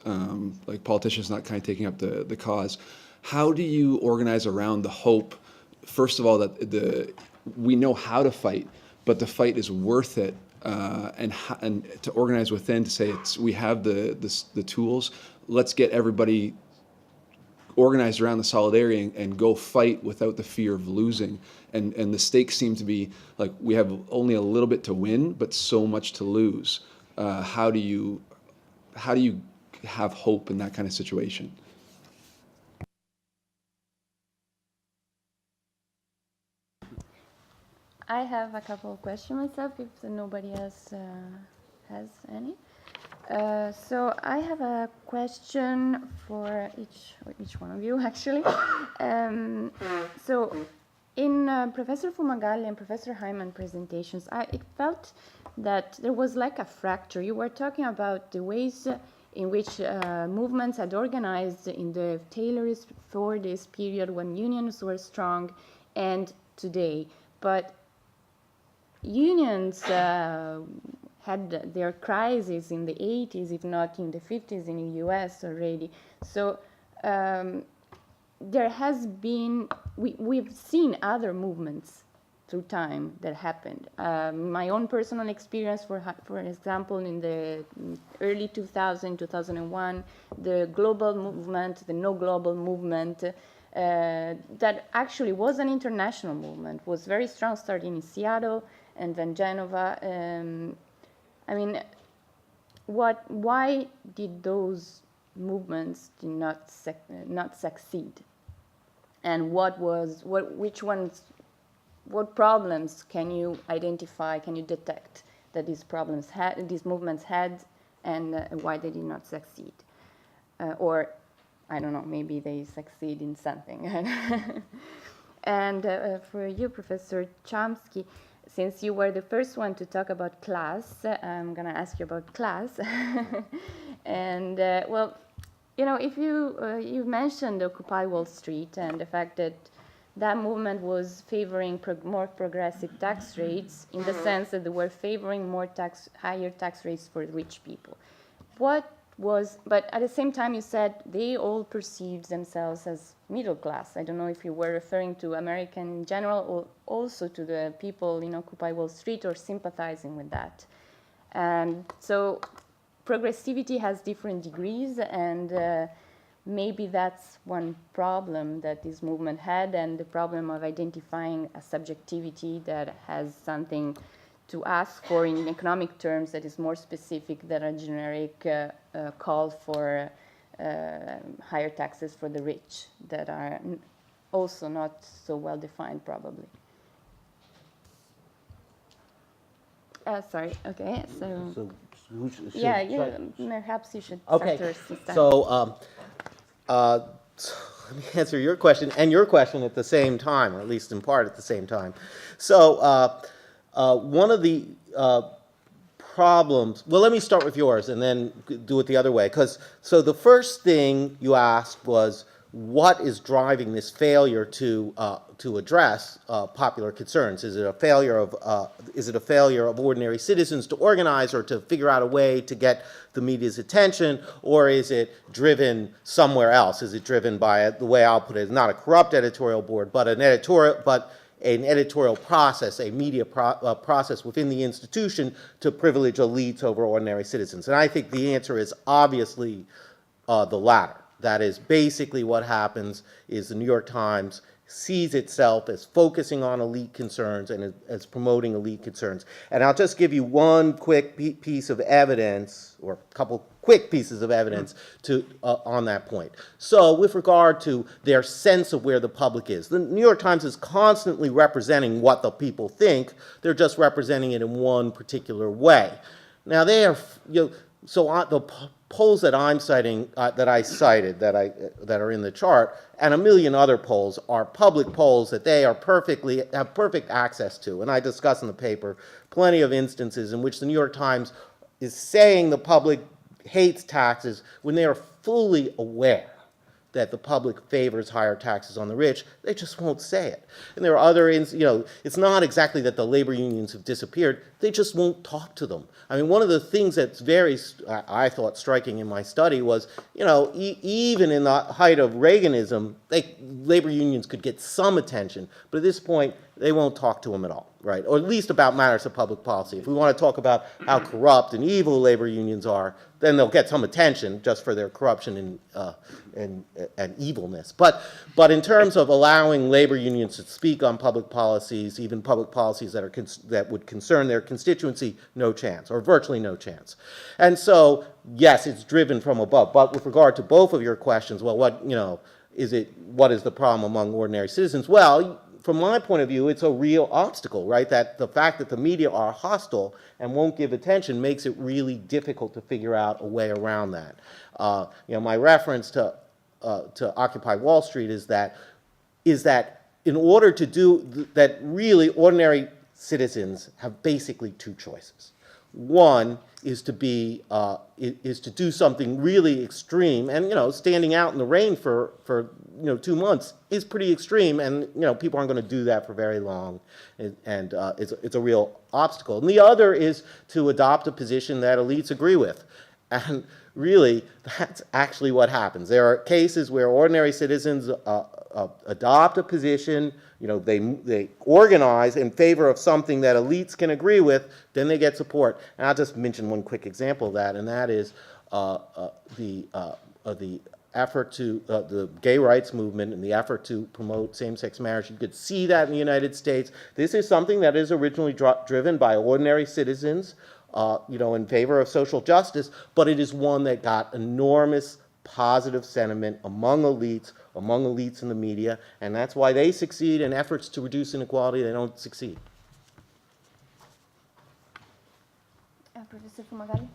like politicians not kind of taking up the cause. How do you organize around the hope, first of all, that we know how to fight, but the fight is worth it, and to organize within to say we have the tools. Let's get everybody organized around the solidarity and go fight without the fear of losing. And the stakes seem to be like we have only a little bit to win, but so much to lose. How do you have hope in that kind of situation? I have a couple of questions myself, if nobody else has any. So I have a question for each one of you, actually. So in Professor Fumagalli and Professor Hyman presentations, it felt that there was like a fracture. You were talking about the ways in which movements had organized in the Taylorist for this period when unions were strong and today. But unions had their crises in the 80s, if not in the 50s in the US already. So there has been, we've seen other movements through time that happened. My own personal experience, for example, in the early 2000, 2001, the global movement, the no global movement, that actually was an international movement, was very strong, starting in Seattle and then Genova. I mean, why did those movements not succeed? And what problems can you identify, can you detect that these movements had, and why they did not succeed? Or, I don't know, maybe they succeed in something. And for you, Professor Chomsky, since you were the first one to talk about class, I'm going to ask you about class. And, well, you know, if you mentioned Occupy Wall Street and the fact that that movement was favoring more progressive tax rates in the sense that they were favoring higher tax rates for rich people. But at the same time you said they all perceived themselves as middle class. I don't know if you were referring to America in general or also to the people in Occupy Wall Street or sympathizing with that. So progressivity has different degrees, and maybe that's one problem that this movement had, and the problem of identifying a subjectivity that has something to ask for in economic terms that is more specific than a generic call for higher taxes for the rich that are also not so well defined, probably. Sorry, okay, so perhaps you should start first. So let me answer your question and your question at the same time, or at least in part at the same time. So one of the problems, well, let me start with yours and then do it the other way. So the first thing you asked was, what is driving this failure to address popular concerns? Is it a failure of ordinary citizens to organize or to figure out a way to get the media's attention, or is it driven somewhere else? Is it driven by the way I'll put it, not a corrupt editorial board, but an editorial process, a media process within the institution to privilege elites over ordinary citizens? And I think the answer is obviously the latter. That is basically what happens is the New York Times sees itself as focusing on elite concerns and as promoting elite concerns. And I'll just give you one quick piece of evidence, or a couple quick pieces of evidence on that point. So with regard to their sense of where the public is, the New York Times is constantly representing what the people think. They're just representing it in one particular way. Now they are, so the polls that I'm citing, that I cited, that are in the chart, and a million other polls are public polls that they are have perfect access to. And I discuss in the paper plenty of instances in which the New York Times is saying the public hates taxes when they are fully aware that the public favors higher taxes on the rich. They just won't say it. And there are other, it's not exactly that the labor unions have disappeared. They just won't talk to them. I mean, one of the things that's very, I thought, striking in my study was, even in the height of Reaganism, labor unions could get some attention. But at this point, they won't talk to them at all, right? Or at least about matters of public policy. If we want to talk about how corrupt and evil labor unions are, then they'll get some attention just for their corruption and evilness. But in terms of allowing labor unions to speak on public policies, even public policies that would concern their constituency, no chance, or virtually no chance. And so, yes, it's driven from above. But with regard to both of your questions, well, what is the problem among ordinary citizens? Well, from my point of view, it's a real obstacle, right? That the fact that the media are hostile and won't give attention makes it really difficult to figure out a way around that. My reference to Occupy Wall Street is that in order to do that, really ordinary citizens have basically two choices. One is to do something really extreme, and standing out in the rain for 2 months is pretty extreme, and people aren't going to do that for very long, and it's a real obstacle. And the other is to adopt a position that elites agree with, and really that's actually what happens. There are cases where ordinary citizens adopt a position. They organize in favor of something that elites can agree with, then they get support. And I'll just mention one quick example of that, and that is the effort to, the gay rights movement and the effort to promote same-sex marriage. You could see that in the United States. This is something that is originally driven by ordinary citizens, in favor of social justice, but it is one that got enormous positive sentiment among elites in the media, and that's why they succeed in efforts to reduce inequality. They don't succeed. Professor Fumagalli?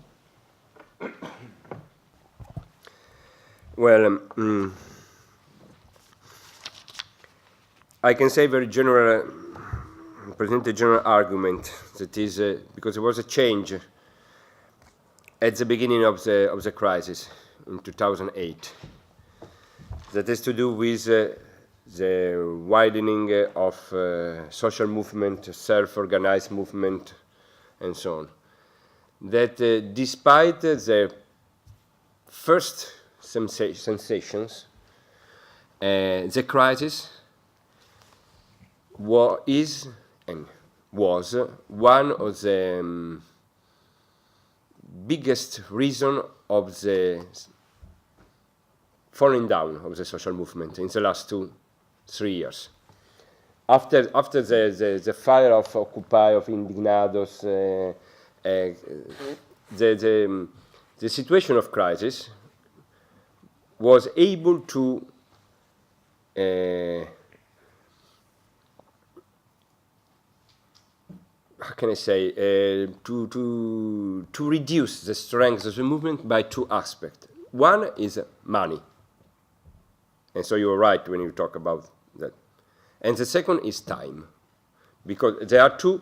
Well, I can say very general, present a general argument that is because there was a change at the beginning of the crisis in 2008 that has to do with the widening of social movement, self-organized movement, and so on. That despite the first sensations, the crisis was one of the biggest reason of the falling down of the social movement in the last 2-3 years. After the fire of Occupy, of Indignados, the situation of crisis was able to how can I say, to reduce the strength of the movement by 2 aspects. One is money, and so you're right when you talk about that. And the second is time, because there are two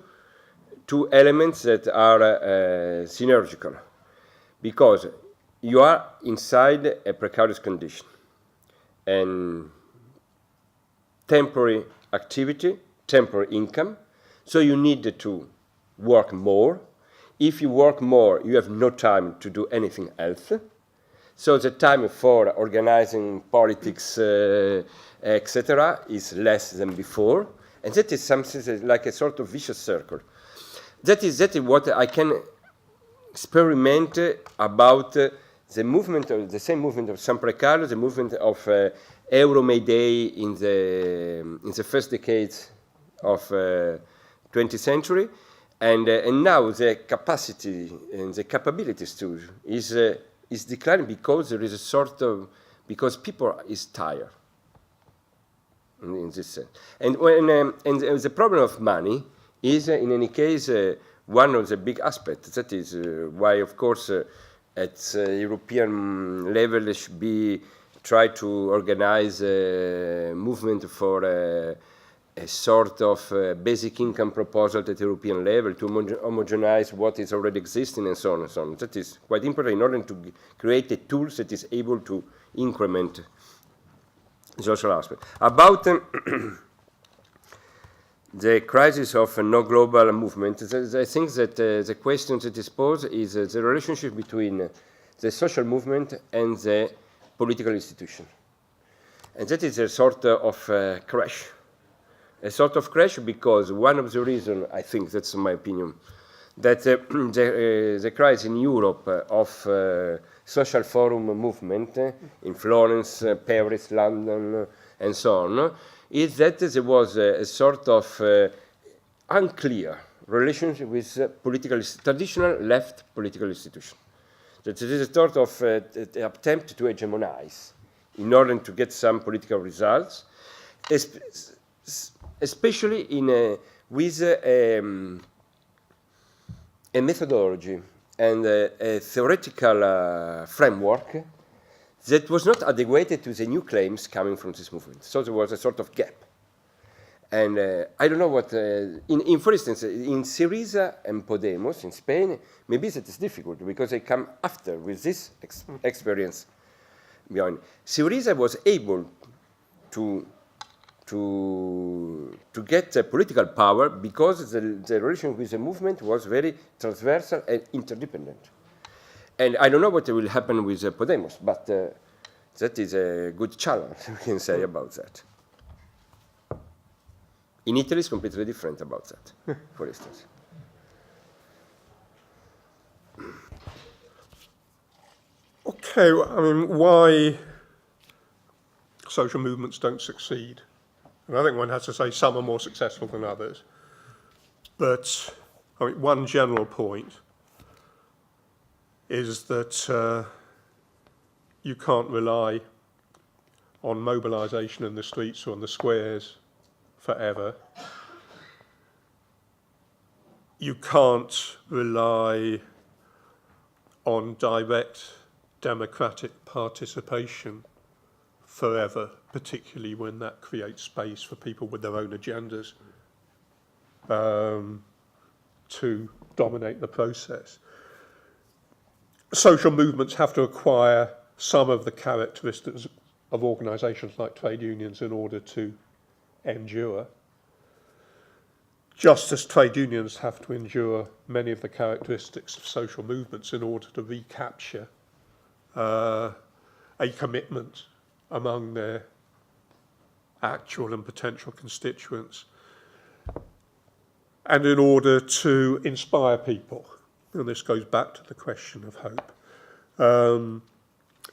elements that are synergical, because you are inside a precarious condition, and temporary activity, temporary income, so you need to work more. If you work more, you have no time to do anything else. So the time for organizing politics, etc., is less than before. And that is something like a sort of vicious circle. That is what I can experiment about the movement, the same movement of San Precaro, the movement of Euro Mayday in the first decades of 20th century, and now the capacity and the capabilities too is declining because there is a sort of, because people is tired in this sense. And when and the problem of money is in any case one of the big aspects. That is why, of course, at European level there should be try to organize a movement for a sort of basic income proposal at European level to homogenize what is already existing and so on and so on. That is quite important in order to create a tool that is able to increment the social aspect. About the crisis of no global movement, I think that the question that is posed is the relationship between the social movement and the political institution. And that is a sort of crash. A sort of crash because one of the reasons, I think that's my opinion, that the crisis in Europe of social forum movement in Florence, Paris, London, and so on, is that there was a sort of unclear relationship with traditional left political institutions. That it is a sort of attempt to hegemonize in order to get some political results, especially with a methodology and a theoretical framework that was not adequate to the new claims coming from this movement. So there was a sort of gap. And I don't know what, for instance, in Syriza and Podemos in Spain, maybe that is difficult because they come after with this experience behind. Syriza was able to get political power because the relation with the movement was very transversal and interdependent. And I don't know what will happen with Podemos, but that is a good challenge, we can say, about that. In Italy, it's completely different about that, for instance. Okay, I mean, why social movements don't succeed? And I think one has to say some are more successful than others. But I mean, one general point is that you can't rely on mobilization in the streets or on the squares forever. You can't rely on direct democratic participation forever, particularly when that creates space for people with their own agendas to dominate the process. Social movements have to acquire some of the characteristics of organisations like trade unions in order to endure, just as trade unions have to endure many of the characteristics of social movements in order to recapture a commitment among their actual and potential constituents, and in order to inspire people. And this goes back to the question of hope.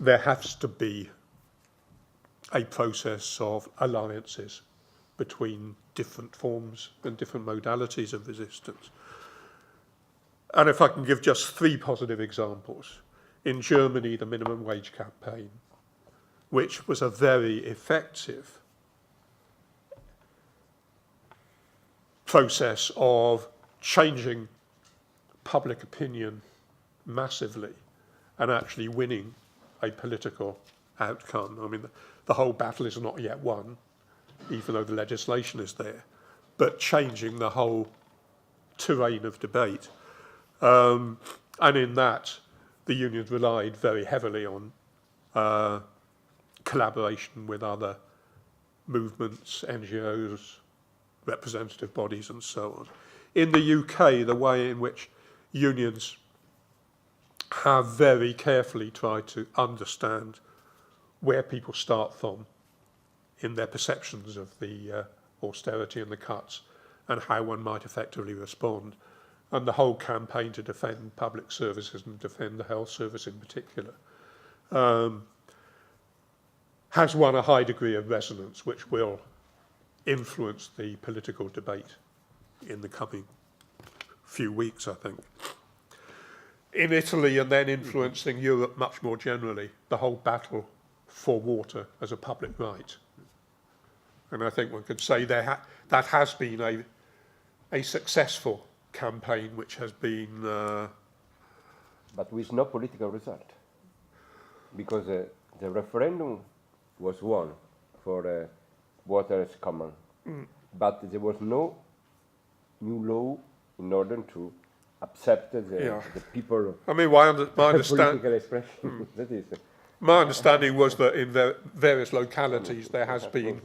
There has to be a process of alliances between different forms and different modalities of resistance. And if I can give just three positive examples. In Germany, the minimum wage campaign, which was a very effective process of changing public opinion massively and actually winning a political outcome. I mean, the whole battle is not yet won, even though the legislation is there, but changing the whole terrain of debate. And in that, the unions relied very heavily on collaboration with other movements, NGOs, representative bodies, and so on. In the UK, the way in which unions have very carefully tried to understand where people start from in their perceptions of the austerity and the cuts and how one might effectively respond, and the whole campaign to defend public services and defend the health service in particular, has won a high degree of resonance, which will influence the political debate in the coming few weeks, I think. In Italy, and then influencing Europe much more generally, the whole battle for water as a public right. And I think one could say that has been a successful campaign, which has been... but with no political result. Because the referendum was won for water as common. But there was no new law in order to accept the people. I mean, my political expression. That is. My understanding was that in the various localities there has been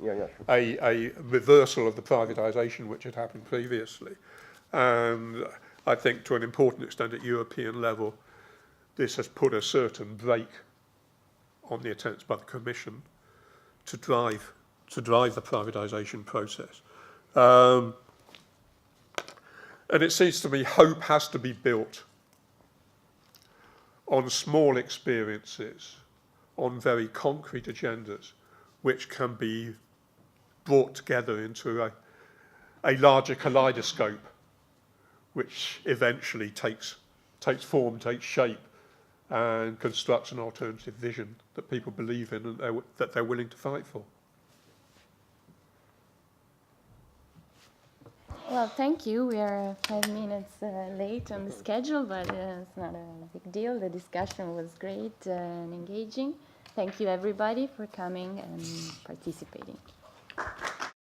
a reversal of the privatisation which had happened previously. And I think to an important extent at European level, this has put a certain brake on the attempts by the Commission to drive the privatisation process. And it seems to me hope has to be built on small experiences, on very concrete agendas, which can be brought together into a larger kaleidoscope, which eventually takes form, takes shape, and constructs an alternative vision that people believe in and that they're willing to fight for. Well, thank you. We are 5 minutes late on the schedule, but it's not a big deal. The discussion was great and engaging. Thank you, everybody, for coming and participating.